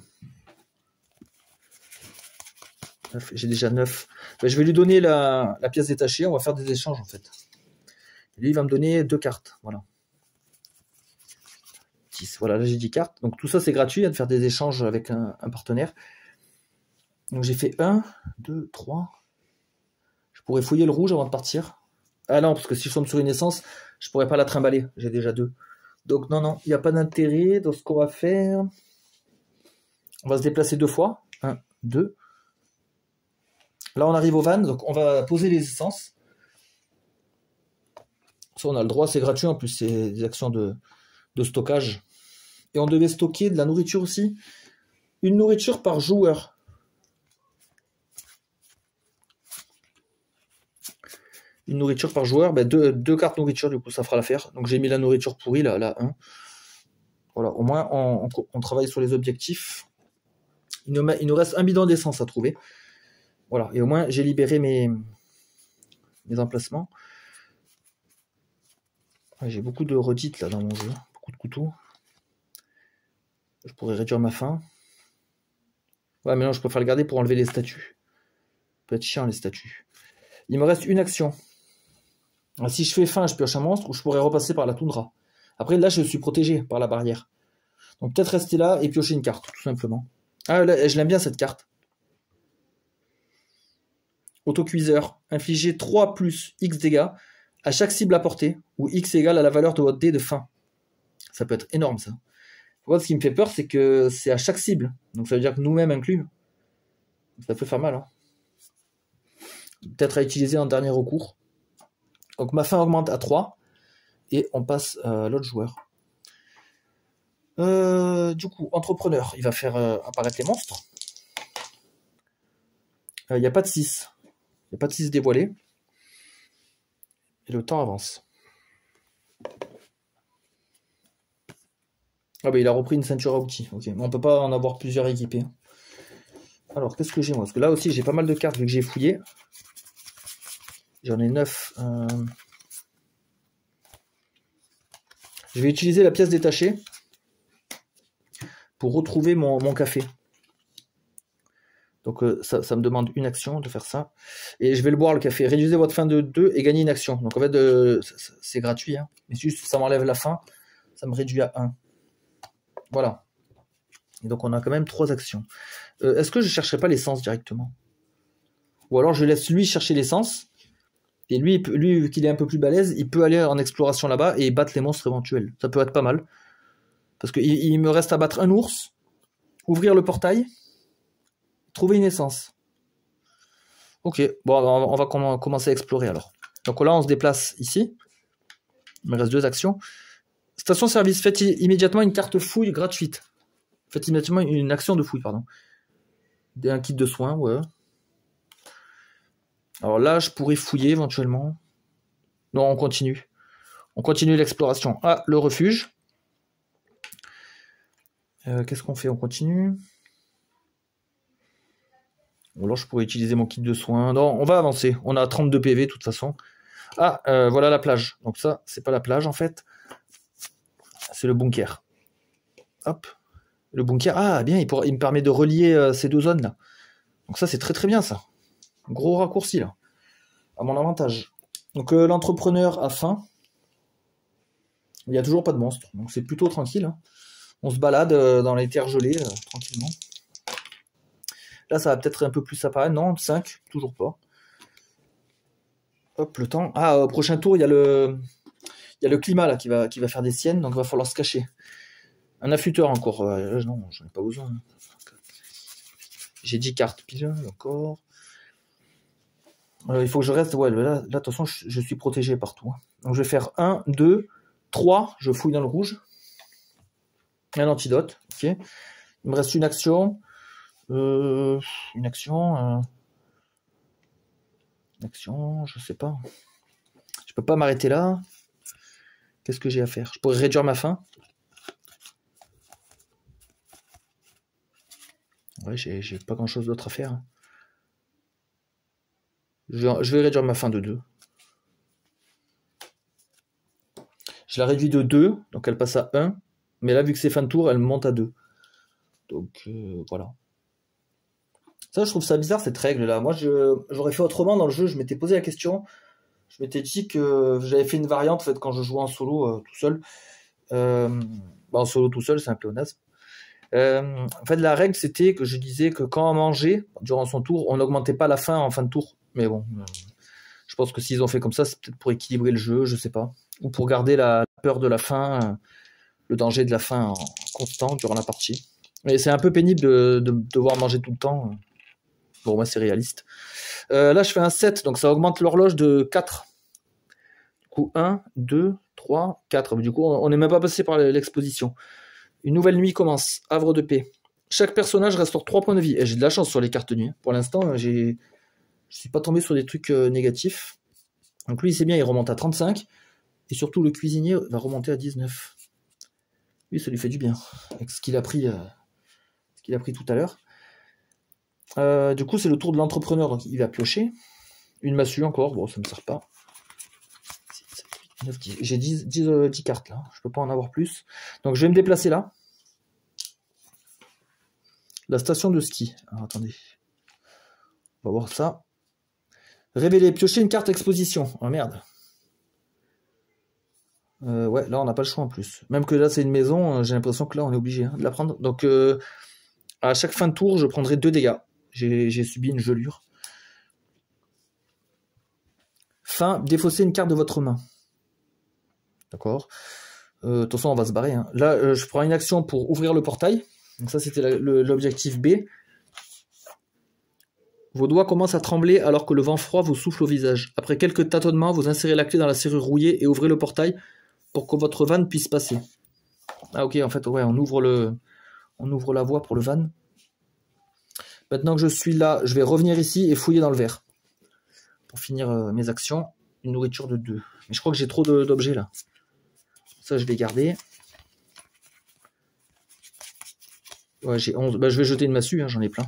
J'ai déjà 9. Ben, je vais lui donner la pièce détachée. On va faire des échanges en fait. Et lui, il va me donner 2 cartes. Voilà. 10. Voilà, là j'ai 10 cartes. Donc tout ça, c'est gratuit de faire des échanges avec un partenaire. Donc j'ai fait 1, 2, 3. Je pourrais fouiller le rouge avant de partir. Ah non, parce que si je tombe sur une essence, je pourrais pas la trimballer. J'ai déjà 2. Donc non, il n'y a pas d'intérêt dans ce qu'on va faire. On va se déplacer 2 fois. 1, 2. Là, on arrive au van, donc on va poser les essences. Ça, on a le droit, c'est gratuit. En plus, c'est des actions de stockage. Et on devait stocker de la nourriture aussi. Une nourriture par joueur. Une nourriture par joueur, ben deux cartes nourriture, du coup, ça fera l'affaire. Donc j'ai mis la nourriture pourrie, là 1. Voilà, au moins, on travaille sur les objectifs. Il nous reste un bidon d'essence à trouver. Voilà, et au moins, j'ai libéré mes emplacements. Ouais, j'ai beaucoup de redites, là, dans mon jeu. Beaucoup de couteaux. Je pourrais réduire ma faim. Ouais, mais non, je préfère le garder pour enlever les statues. Ça peut être chiant, les statues. Il me reste une action. Alors, si je fais faim, je pioche un monstre, ou je pourrais repasser par la toundra. Après, là, je suis protégé par la barrière. Donc, peut-être rester là et piocher une carte, tout simplement. Ah, là, je l'aime bien, cette carte. Autocuiseur. Infligez 3 plus X dégâts à chaque cible à portée, où X égale à la valeur de votre dé de faim. Ça peut être énorme, ça. Moi, ce qui me fait peur, c'est que c'est à chaque cible. Donc, ça veut dire que nous-mêmes inclus. Ça peut faire mal, hein. Peut-être à utiliser en dernier recours. Donc ma faim augmente à 3 et on passe à l'autre joueur. Du coup, entrepreneur, il va faire apparaître les monstres. Il n'y a pas de 6. Il n'y a pas de 6 dévoilé. Et le temps avance. Ah bah il a repris une ceinture à outils. Ok, mais on peut pas en avoir plusieurs équipés. Alors, qu'est-ce que j'ai moi? Parce que là aussi, j'ai pas mal de cartes vu que j'ai fouillé. J'en ai 9. Je vais utiliser la pièce détachée pour retrouver mon café. Donc ça me demande une action de faire ça. Et je vais le boire le café. Réduisez votre faim de 2 et gagnez une action. Donc en fait, c'est gratuit. Hein. Mais juste ça m'enlève la faim. Ça me réduit à 1. Voilà. Et donc on a quand même 3 actions. Est-ce que je ne chercherai pas l'essence directement? Ou alors je laisse lui chercher l'essence. Et lui, vu qu'il est un peu plus balèze, il peut aller en exploration là-bas et battre les monstres éventuels. Ça peut être pas mal. Parce qu'il me reste à battre un ours, ouvrir le portail, trouver une essence. Ok, bon, on va commencer à explorer alors. Donc là, on se déplace ici. Il me reste 2 actions. Station-service, faites immédiatement une carte fouille gratuite. Faites immédiatement une action de fouille, pardon. Un kit de soins, ouais. Alors là, je pourrais fouiller éventuellement. Non, on continue. On continue l'exploration. Ah, le refuge. Qu'est-ce qu'on fait? On continue. Ou alors je pourrais utiliser mon kit de soins. Non, on va avancer. On a 32 PV de toute façon. Ah, voilà la plage. Donc ça, c'est pas la plage en fait. C'est le bunker. Hop. Le bunker. Ah, bien, il me permet de relier ces 2 zones là. Donc ça, c'est très très bien ça. Gros raccourci là. À mon avantage. Donc l'entrepreneur a faim. Il n'y a toujours pas de monstre. Donc c'est plutôt tranquille. Hein. On se balade dans les terres gelées tranquillement. Là, ça va peut-être un peu plus apparaître. Non, 5, toujours pas. Hop, le temps. Ah, au prochain tour, il y a le climat là qui va faire des siennes, donc il va falloir se cacher. Un affûteur encore. Non, j'en ai pas besoin. J'ai 10 cartes pile, encore. Il faut que je reste. Ouais, là de toute façon, je suis protégé partout. Hein. Donc je vais faire 1, 2, 3. Je fouille dans le rouge. Un antidote. Ok. Il me reste une action. Une action, je sais pas. Je peux pas m'arrêter là. Qu'est-ce que j'ai à faire? Je pourrais réduire ma faim. Ouais, j'ai pas grand chose d'autre à faire. Je vais réduire ma faim de 2. Je la réduis de 2, donc elle passe à 1. Mais là, vu que c'est fin de tour, elle monte à 2. Donc voilà. Ça, je trouve ça bizarre cette règle là. Moi, j'aurais fait autrement dans le jeu. Je m'étais posé la question. Je m'étais dit que j'avais fait une variante en fait quand je jouais en solo tout seul. En solo tout seul, c'est un pléonasme. En fait, la règle c'était que je disais que quand on mangeait durant son tour, on n'augmentait pas la faim en fin de tour. Mais bon, je pense que s'ils ont fait comme ça, c'est peut-être pour équilibrer le jeu, je sais pas, ou pour garder la peur de la faim, le danger de la faim en constant durant la partie. Mais c'est un peu pénible de devoir manger tout le temps. Bon, moi, c'est réaliste. Là, je fais un 7, donc ça augmente l'horloge de 4. Du coup, 1, 2, 3, 4. Du coup, on n'est même pas passé par l'exposition. Une nouvelle nuit commence. Havre de paix. Chaque personnage restaure 3 points de vie. Et j'ai de la chance sur les cartes nuit. Pour l'instant, je suis pas tombé sur des trucs négatifs. Donc lui, c'est bien, il remonte à 35. Et surtout, le cuisinier va remonter à 19. Lui, ça lui fait du bien, avec ce qu'il a pris tout à l'heure. Du coup, c'est le tour de l'entrepreneur, donc il va piocher. Une massue encore, bon, ça ne me sert pas. J'ai 10 cartes là, je peux pas en avoir plus. Donc je vais me déplacer là. La station de ski. Alors attendez. On va voir ça. Révéler, piocher une carte exposition. Oh merde. Ouais, là on n'a pas le choix en plus. Même que là c'est une maison, j'ai l'impression que là on est obligé de la prendre. Donc à chaque fin de tour, je prendrai 2 dégâts. J'ai subi une gelure. Fin, défausser une carte de votre main. D'accord. De toute façon, on va se barrer. Hein. Là, je prends une action pour ouvrir le portail. Donc ça, c'était l'objectif B. Vos doigts commencent à trembler alors que le vent froid vous souffle au visage. Après quelques tâtonnements, vous insérez la clé dans la serrure rouillée et ouvrez le portail pour que votre van puisse passer. Ah ok, en fait, ouais, on ouvre la voie pour le van. Maintenant que je suis là, je vais revenir ici et fouiller dans le verre. Pour finir mes actions, une nourriture de 2. Mais je crois que j'ai trop d'objets là. Ça, je vais garder. Ouais, j'ai 11. Bah, je vais jeter une massue, hein, j'en ai plein.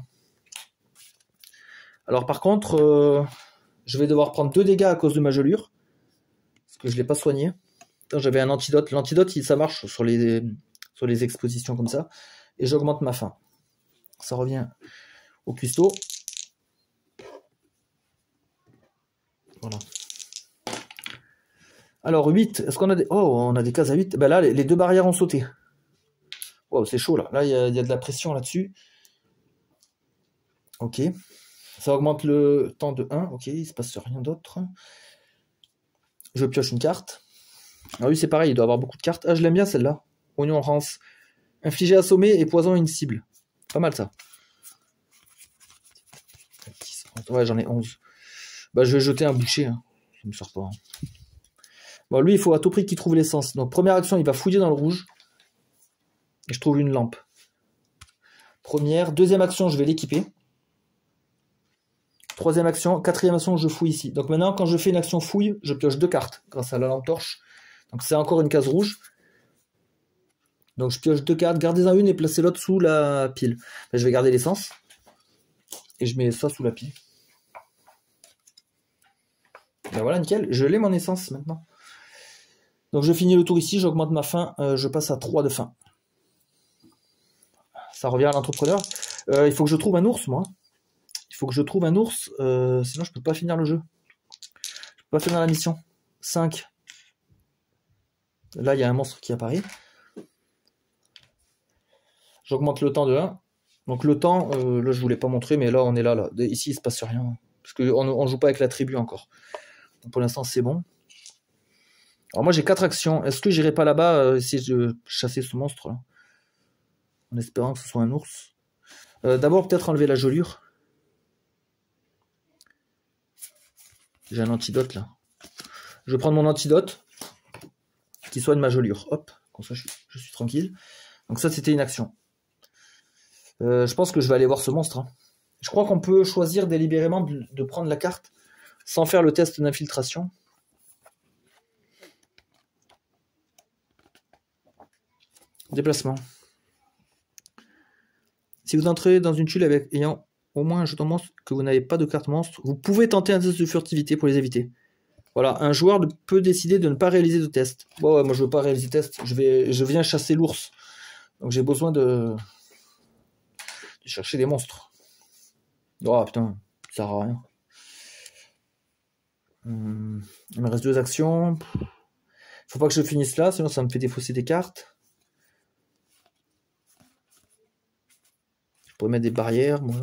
Alors par contre, je vais devoir prendre 2 dégâts à cause de ma gelure. Parce que je ne l'ai pas soigné. J'avais un antidote. L'antidote, ça marche sur les expositions comme ça. Et j'augmente ma faim. Ça revient au cuistot. Voilà. Alors 8, est-ce qu'on a des... Oh, on a des cases à 8. Ben là, les 2 barrières ont sauté. Wow, c'est chaud là. Là, il y a de la pression là-dessus. Ok. Ça augmente le temps de 1. Ok, il ne se passe rien d'autre. Je pioche une carte. Alors lui, c'est pareil, il doit avoir beaucoup de cartes. Ah, je l'aime bien celle-là. Oignon rance. Infliger assommer et poison une cible. Pas mal ça. Ouais, j'en ai 11. Bah, je vais jeter un boucher. Hein. Ça me sort pas. Hein. Bon, lui, il faut à tout prix qu'il trouve l'essence. Donc, première action, il va fouiller dans le rouge. Et je trouve une lampe. Première. Deuxième action, je vais l'équiper. Troisième action. Quatrième action, je fouille ici. Donc maintenant, quand je fais une action fouille, je pioche 2 cartes grâce à la lampe torche. Donc c'est encore une case rouge. Donc je pioche 2 cartes. Gardez-en une et placez l'autre sous la pile. Je vais garder l'essence. Et je mets ça sous la pile. Ben voilà, nickel. Je l'ai mon essence maintenant. Donc je finis le tour ici. J'augmente ma faim. Je passe à 3 de faim. Ça revient à l'entrepreneur. Il faut que je trouve un ours, moi. Il faut que je trouve un ours. Sinon, je peux pas finir le jeu. Je peux pas finir la mission. 5. Là, il y a un monstre qui apparaît. J'augmente le temps de 1. Donc le temps, là, je voulais pas montrer, mais là, on est là. Ici, il se passe rien. Parce qu'on joue pas avec la tribu encore. Donc pour l'instant, c'est bon. Alors moi, j'ai 4 actions. Est-ce que j'irai pas là-bas essayer de chasser ce monstre là, en espérant que ce soit un ours. D'abord, peut-être enlever la gelure. J'ai un antidote là. Je vais prendre mon antidote qui soigne ma gelure. Hop, comme ça je suis tranquille. Donc ça, c'était une action. Je pense que je vais aller voir ce monstre. Hein. Je crois qu'on peut choisir délibérément de prendre la carte sans faire le test d'infiltration. Déplacement. Si vous entrez dans une tuile ayant au moins un jeton monstre que vous n'avez pas de carte monstre, vous pouvez tenter un test de furtivité pour les éviter. Voilà, un joueur peut décider de ne pas réaliser de test. Bon, ouais, moi je veux pas réaliser de test, je viens chasser l'ours. Donc j'ai besoin de chercher des monstres. Oh putain, ça sert à rien. Il me reste 2 actions. Faut pas que je finisse là, sinon ça me fait défausser des cartes. Je pourrais mettre des barrières, moi.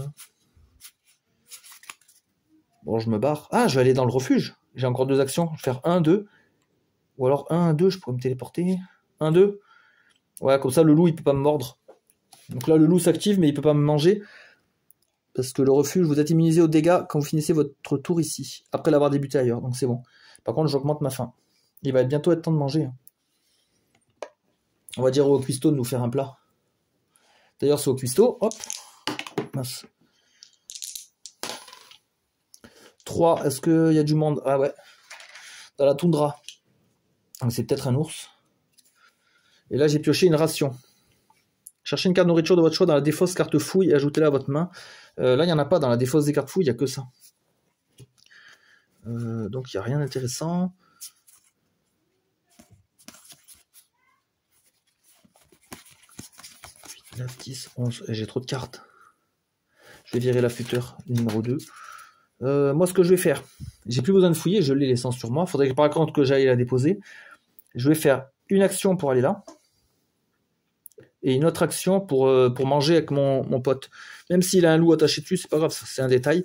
Bon, je me barre. Ah, je vais aller dans le refuge. J'ai encore 2 actions. Je vais faire 1, 2. Ou alors 1, 2, je pourrais me téléporter. 1, 2. Ouais, comme ça, le loup, il peut pas me mordre. Donc là, le loup s'active, mais il peut pas me manger. Parce que le refuge, vous êtes immunisé aux dégâts quand vous finissez votre tour ici. Après l'avoir débuté ailleurs, donc c'est bon. Par contre, j'augmente ma faim. Il va bientôt être temps de manger. On va dire au cuistot de nous faire un plat. D'ailleurs, c'est au cuistot. Hop. Mince. 3, est-ce qu'il y a du monde? Ah ouais. dans la toundra. Donc c'est peut-être un ours. Et là, j'ai pioché une ration. Cherchez une carte nourriture de votre choix dans la défausse carte fouille et ajoutez-la à votre main. Là, il n'y en a pas dans la défausse des cartes fouilles, il n'y a que ça. Donc, il n'y a rien d'intéressant. 9, 10, 11. J'ai trop de cartes. Je vais virer l'affûteur numéro 2. Moi, ce que je vais faire, j'ai plus besoin de fouiller, je l'ai l'essence sur moi. Il faudrait par contre que j'aille la déposer. Je vais faire une action pour aller là. Et une autre action pour manger avec mon pote. Même s'il a un loup attaché dessus, c'est pas grave, c'est un détail.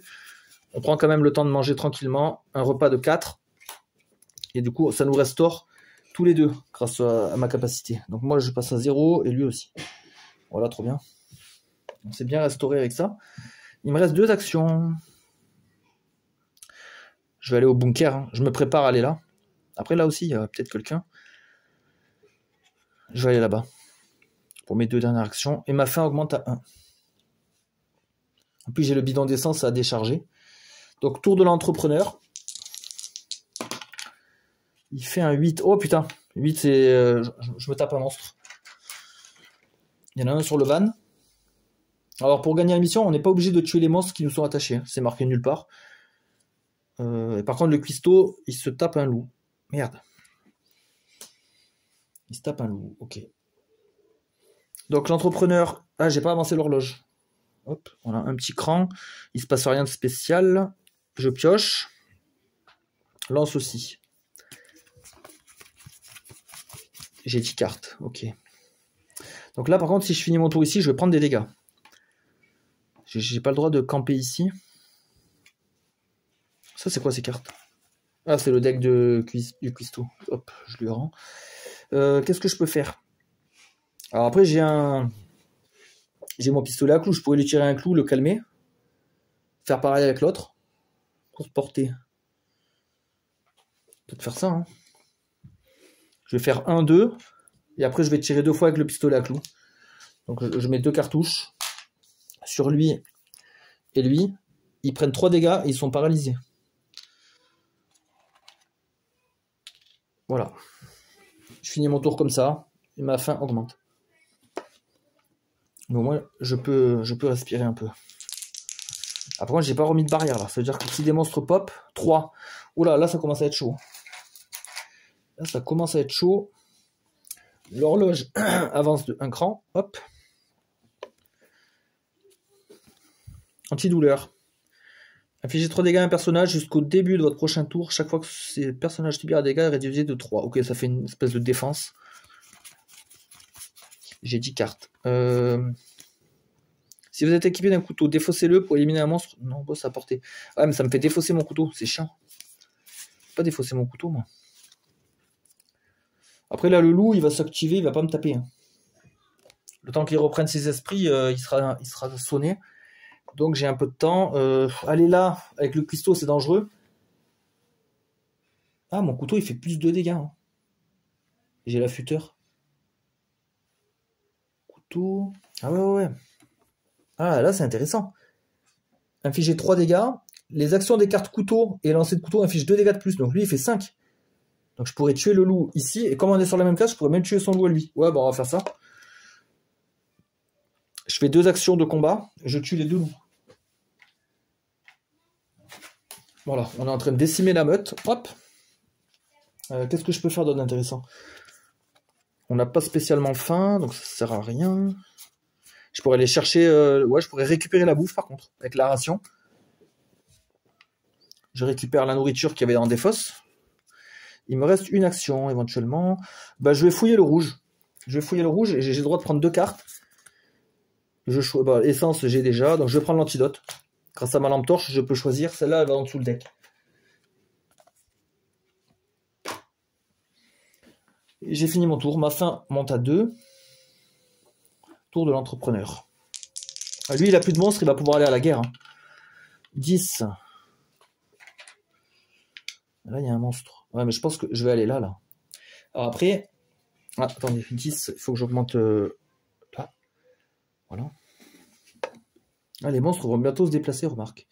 On prend quand même le temps de manger tranquillement. Un repas de 4. Et du coup, ça nous restaure tous les deux grâce à ma capacité. Donc moi, je passe à 0 et lui aussi. Voilà, trop bien. On s'est bien restauré avec ça. Il me reste 2 actions. Je vais aller au bunker. Hein. Je me prépare à aller là. Après, là aussi, il y a peut-être quelqu'un. Je vais aller là-bas. Pour mes 2 dernières actions. Et ma faim augmente à 1. En plus, j'ai le bidon d'essence à décharger. Donc, tour de l'entrepreneur. Il fait un 8. Oh putain. 8, c'est... je me tape un monstre. Il y en a un sur le van. Alors, pour gagner la mission, on n'est pas obligé de tuer les monstres qui nous sont attachés. Hein. C'est marqué nulle part. Et par contre, le cuistot, il se tape un loup. Merde. Il se tape un loup. Ok. Donc, l'entrepreneur... Ah, j'ai pas avancé l'horloge. Hop, on a un petit cran. Il se passe rien de spécial. Je pioche. Lance aussi. J'ai 10 cartes. Ok. Donc là, par contre, si je finis mon tour ici, je vais prendre des dégâts. J'ai pas le droit de camper ici. Ça, c'est quoi ces cartes? Ah, c'est le deck du cuistot. Hop, je lui rends. Qu'est-ce que je peux faire? Alors après, j'ai mon pistolet à clous. Je pourrais lui tirer un clou, le calmer. Faire pareil avec l'autre. Courte portée. Peut-être faire ça. Hein. Je vais faire 1, 2. Et après, je vais tirer 2 fois avec le pistolet à clous. Donc, je mets 2 cartouches. Sur lui et lui. Ils prennent 3 dégâts et ils sont paralysés. Voilà. Je finis mon tour comme ça. Et ma faim augmente. Donc moi, je peux respirer un peu. Après, moi, j'ai pas remis de barrière là. Ça veut dire que si des monstres pop, 3. Oula, là, ça commence à être chaud. Là, ça commence à être chaud. L'horloge avance de 1 cran. Hop. Antidouleur. Infligez 3 dégâts à un personnage jusqu'au début de votre prochain tour. Chaque fois que ces personnages subissent un dégât, réduisez de 3. Ok, ça fait une espèce de défense. J'ai 10 cartes. Si vous êtes équipé d'un couteau, défaussez-le pour éliminer un monstre. Non, boss à portée. Ah, mais ça me fait défausser mon couteau. C'est chiant. Pas défausser mon couteau, moi. Après, là, le loup, il va s'activer. Il va pas me taper. Hein. Le temps qu'il reprenne ses esprits, il sera sonné. Donc, j'ai un peu de temps. Aller là, avec le cuistot, c'est dangereux. Ah, mon couteau, il fait plus de dégâts. Hein. J'ai l'affûteur. Couteau. Ah ouais. Ah, là, c'est intéressant. Infliger 3 dégâts. Les actions des cartes couteau et lancer de couteau infligent 2 dégâts de plus. Donc, lui, il fait 5. Donc, je pourrais tuer le loup ici. Et comme on est sur la même case, je pourrais même tuer son loup à lui. Ouais, bon, on va faire ça. Je fais 2 actions de combat. Je tue les 2 loups. Voilà, on est en train de décimer la meute. Hop. Qu'est-ce que je peux faire d'autre d'intéressant? On n'a pas spécialement faim, donc ça sert à rien. Je pourrais aller chercher... ouais, je pourrais récupérer la bouffe, par contre, avec la ration. Je récupère la nourriture qu'il y avait dans des fosses. Il me reste une action, éventuellement. Bah, je vais fouiller le rouge. Je vais fouiller le rouge et j'ai le droit de prendre 2 cartes. Essence, j'ai déjà, donc je vais prendre l'antidote. Grâce à ma lampe torche, je peux choisir. Celle-là, elle va en dessous le deck. J'ai fini mon tour. Ma faim monte à 2. Tour de l'entrepreneur. Lui, il a plus de monstres, il va pouvoir aller à la guerre. Hein. 10. Là, il y a un monstre. Ouais, mais je pense que je vais aller là. Alors après... Ah, attendez, 10, il faut que j'augmente... là. Voilà. Ah, les monstres vont bientôt se déplacer, remarque.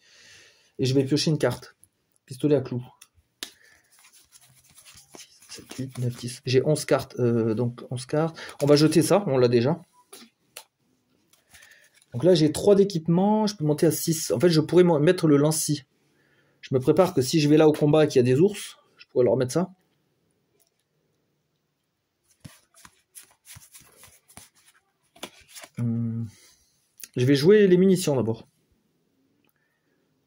Et je vais piocher une carte. Pistolet à clous. 8, 9, 10. J'ai 11 cartes, donc 11 cartes. On va jeter ça, on l'a déjà. Donc là, j'ai 3 d'équipement, je peux monter à 6. En fait, je pourrais mettre le lance-scie. Je me prépare que si je vais là au combat et qu'il y a des ours, je pourrais leur mettre ça. Je vais jouer les munitions d'abord.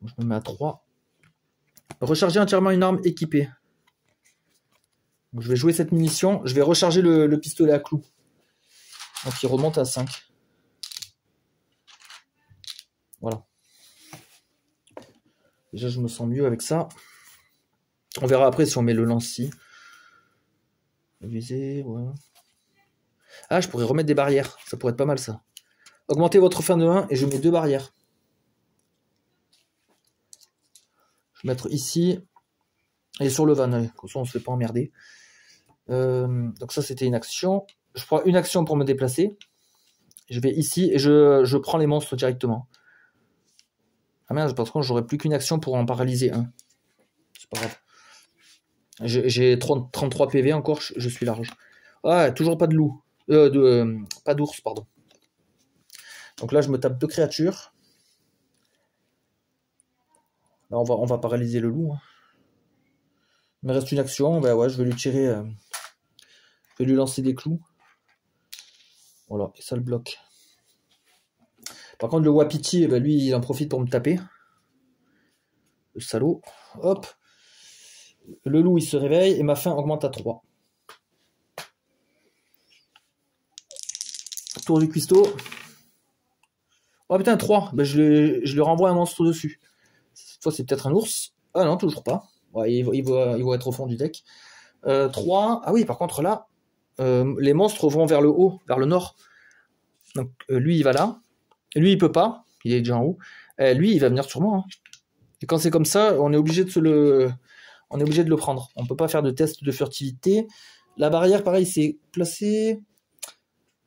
Je me mets à 3. Recharger entièrement une arme équipée. Donc, je vais jouer cette munition. Je vais recharger le pistolet à clous. Donc il remonte à 5. Voilà. Déjà, je me sens mieux avec ça. On verra après si on met le lance-scie. Viser, ouais. Ah, je pourrais remettre des barrières. Ça pourrait être pas mal, ça. Augmentez votre fin de 1 et je mets 2 barrières. Je vais mettre ici et sur le van. Comme ça, on ne se fait pas emmerder. Donc ça, c'était une action. Je prends une action pour me déplacer. Je vais ici et je prends les monstres directement. Ah merde, par contre, j'aurais plus qu'une action pour en paralyser un. C'est pas grave. J'ai 33 PV encore, je suis large. Ah, toujours pas de loup. Pas d'ours, pardon. Donc là, je me tape 2 créatures. Là, on va paralyser le loup. Hein. Il me reste une action. Ben ouais, je vais lui tirer. Je vais lui lancer des clous. Voilà, et ça le bloque. Par contre, le Wapiti, ben lui, il en profite pour me taper. Le salaud. Hop. Le loup, il se réveille et ma faim augmente à 3. Tour du cuistot. Oh putain, 3. Ben, je lui renvoie un monstre dessus. Cette fois, c'est peut-être un ours. Ah non, toujours pas. Ouais, il va être au fond du deck. 3. Ah oui, par contre, là, les monstres vont vers le haut, vers le nord. Donc, lui, il va là. Lui, il peut pas. Il est déjà en haut. Lui, il va venir sur moi. Hein. Et quand c'est comme ça, on est obligé de le prendre. On peut pas faire de test de furtivité. La barrière, pareil, c'est placé.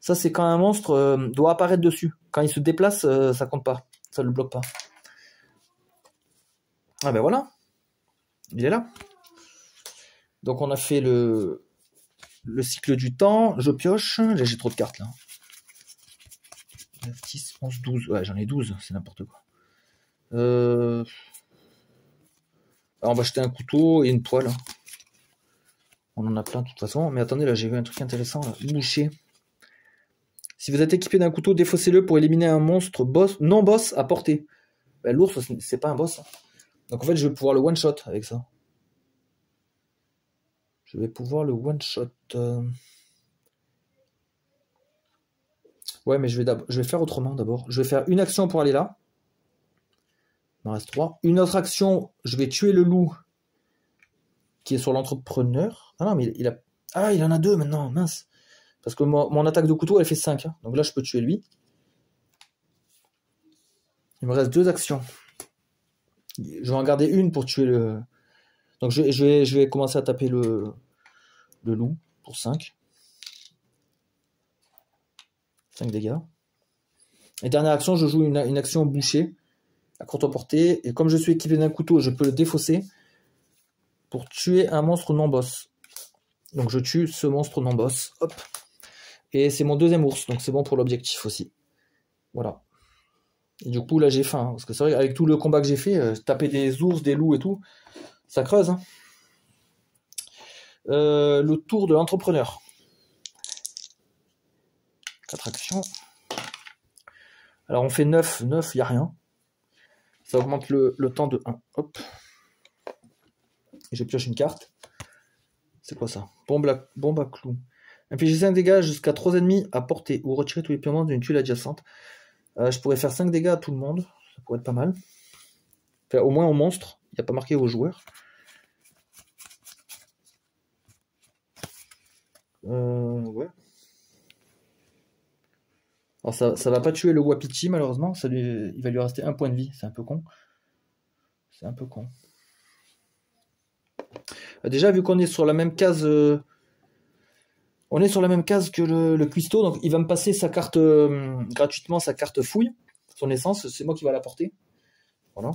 Ça, c'est quand un monstre doit apparaître dessus. Quand il se déplace, ça compte pas. Ça le bloque pas. Ah ben voilà. Il est là. Donc on a fait le cycle du temps. Je pioche. Là, j'ai trop de cartes là. 9, 10, 11, 12. Ouais, j'en ai 12. C'est n'importe quoi. Alors, on va acheter un couteau et une poêle. On en a plein de toute façon. Mais attendez, là, j'ai vu un truc intéressant. Là. Boucher. Si vous êtes équipé d'un couteau, défaussez-le pour éliminer un monstre non boss à portée. Ben, l'ours, c'est pas un boss. Donc en fait, je vais pouvoir le one-shot avec ça. Je vais pouvoir le one-shot. Ouais, mais je vais faire autrement d'abord. Je vais faire une action pour aller là. Il m'en reste 3. Une autre action, je vais tuer le loup qui est sur l'entrepreneur. Ah non, mais il a... Ah, il en a 2 maintenant, mince. Parce que mon attaque de couteau, elle fait 5. Hein. Donc là, je peux tuer lui. Il me reste 2 actions. Je vais en garder une pour tuer le... Donc je vais commencer à taper le loup pour 5. 5 dégâts. Et dernière action, je joue une action bouchée à courte portée. Et comme je suis équipé d'un couteau, je peux le défausser pour tuer un monstre non boss. Donc je tue ce monstre non boss. Hop. Et c'est mon 2e ours, donc c'est bon pour l'objectif aussi. Voilà. Et du coup, là, j'ai faim. Hein, parce que c'est vrai qu'avec tout le combat que j'ai fait, taper des ours, des loups et tout, ça creuse. Hein. Le tour de l'entrepreneur. 4 actions. Alors, on fait 9. 9, il n'y a rien. Ça augmente le temps de 1. Hop. Et je pioche une carte. C'est quoi ça? Bombe à clous. Infligez 5 dégâts jusqu'à 3 ennemis à portée ou retirer tous les paiements d'une tuile adjacente. Je pourrais faire 5 dégâts à tout le monde. Ça pourrait être pas mal. Enfin, au moins au monstre. Il n'y a pas marqué aux joueurs. Ouais. Alors ça va pas tuer le Wapiti malheureusement. Il va lui rester 1 point de vie. C'est un peu con. C'est un peu con. Déjà, vu qu'on est sur la même case... On est sur la même case que le cuistot, donc il va me passer sa carte gratuitement, sa carte fouille, son essence, c'est moi qui va la porter. Voilà.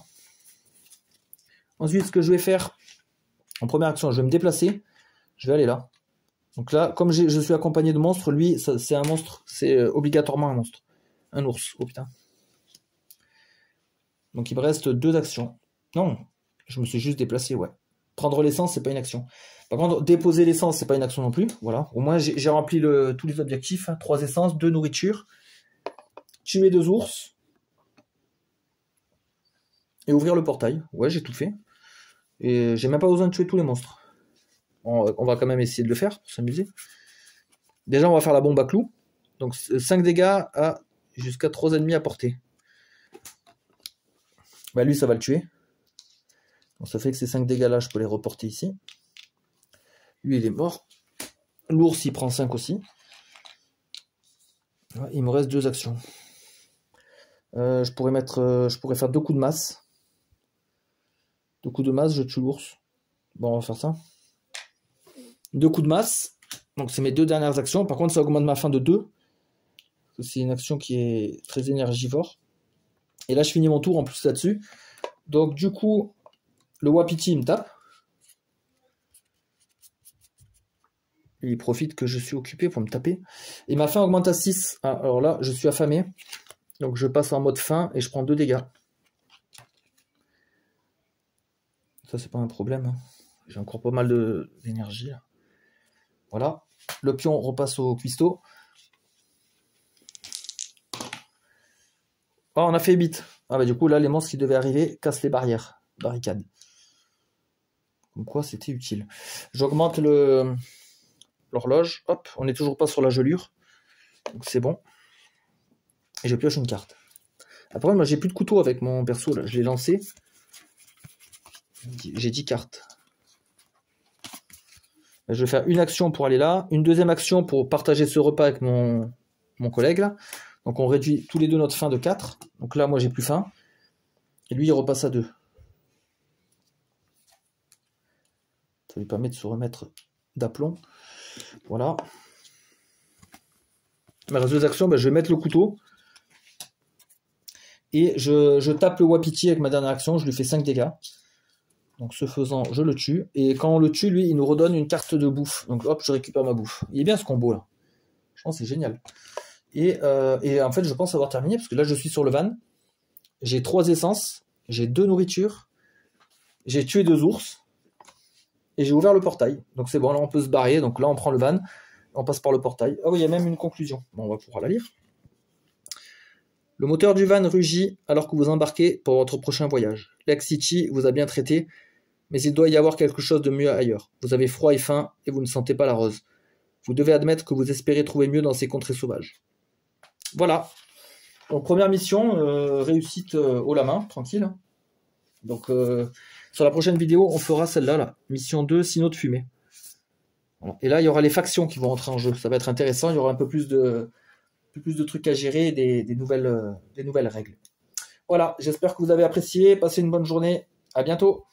Ensuite, ce que je vais faire, en première action, je vais me déplacer, je vais aller là. Donc là, comme je suis accompagné de monstres, lui, c'est un monstre. C'est obligatoirement un monstre. Un ours. Oh putain. Donc il me reste 2 actions. Non, je me suis juste déplacé, ouais. Prendre l'essence, c'est pas une action. Par contre, déposer l'essence, c'est pas une action non plus. Voilà. Au moins, j'ai rempli tous les objectifs. 3 essences, 2 nourritures. Tuer 2 ours. Et ouvrir le portail. Ouais, j'ai tout fait. Et j'ai même pas besoin de tuer tous les monstres. On va quand même essayer de le faire pour s'amuser. Déjà, on va faire la bombe à clous. Donc 5 dégâts à jusqu'à 3 ennemis à portée. Bah lui, ça va le tuer. Donc ça fait que ces 5 dégâts là, je peux les reporter ici. Lui, il est mort. L'ours, il prend 5 aussi. Ouais, il me reste 2 actions. Je pourrais faire 2 coups de masse. 2 coups de masse, je tue l'ours. Bon, on va faire ça. 2 coups de masse. Donc c'est mes 2 dernières actions. Par contre, ça augmente ma fin de 2. C'est une action qui est très énergivore. Et là, je finis mon tour en plus là-dessus. Donc du coup, le Wapiti, il me tape. Il profite que je suis occupé pour me taper. Et ma faim augmente à 6. Ah, alors là, je suis affamé. Donc je passe en mode faim et je prends 2 dégâts. Ça, c'est pas un problème. J'ai encore pas mal d'énergie. Voilà. Le pion repasse au cuistot. Oh, on a fait 8. Ah bah du coup, là, les monstres qui devaient arriver cassent les barricades. Comme quoi, c'était utile. J'augmente l'horloge. Hop, on n'est toujours pas sur la gelure. Donc c'est bon. Et je pioche une carte. Après, moi, j'ai plus de couteau avec mon perso. Là. Je l'ai lancé. J'ai 10 cartes. Je vais faire une action pour aller là. Une deuxième action pour partager ce repas avec mon collègue. Là. Donc on réduit tous les deux notre faim de 4. Donc là, moi, j'ai plus faim. Et lui, il repasse à 2. Ça lui permet de se remettre d'aplomb. Voilà. Il me reste 2 actions. Ben, je vais mettre le couteau. Et je tape le Wapiti avec ma dernière action. Je lui fais 5 dégâts. Donc ce faisant, je le tue. Et quand on le tue, lui, il nous redonne une carte de bouffe. Donc hop, je récupère ma bouffe. Il est bien ce combo là. Je pense que c'est génial. Et en fait, je pense avoir terminé. Parce que là, je suis sur le van. J'ai 3 essences. J'ai 2 nourritures. J'ai tué 2 ours. Et j'ai ouvert le portail. Donc c'est bon, là on peut se barrer. Donc là, on prend le van. On passe par le portail. Ah oui, il y a même une conclusion. Bon, on va pouvoir la lire. Le moteur du van rugit alors que vous embarquez pour votre prochain voyage. Lake City vous a bien traité, mais il doit y avoir quelque chose de mieux ailleurs. Vous avez froid et faim et vous ne sentez pas la rose. Vous devez admettre que vous espérez trouver mieux dans ces contrées sauvages. Voilà. Donc première mission, réussite haut la main, tranquille. Donc sur la prochaine vidéo, on fera celle-là, là. Mission 2, signaux de fumée. Voilà. Et là, il y aura les factions qui vont entrer en jeu. Ça va être intéressant, il y aura un peu plus de trucs à gérer, des nouvelles règles. Voilà, j'espère que vous avez apprécié. Passez une bonne journée. À bientôt.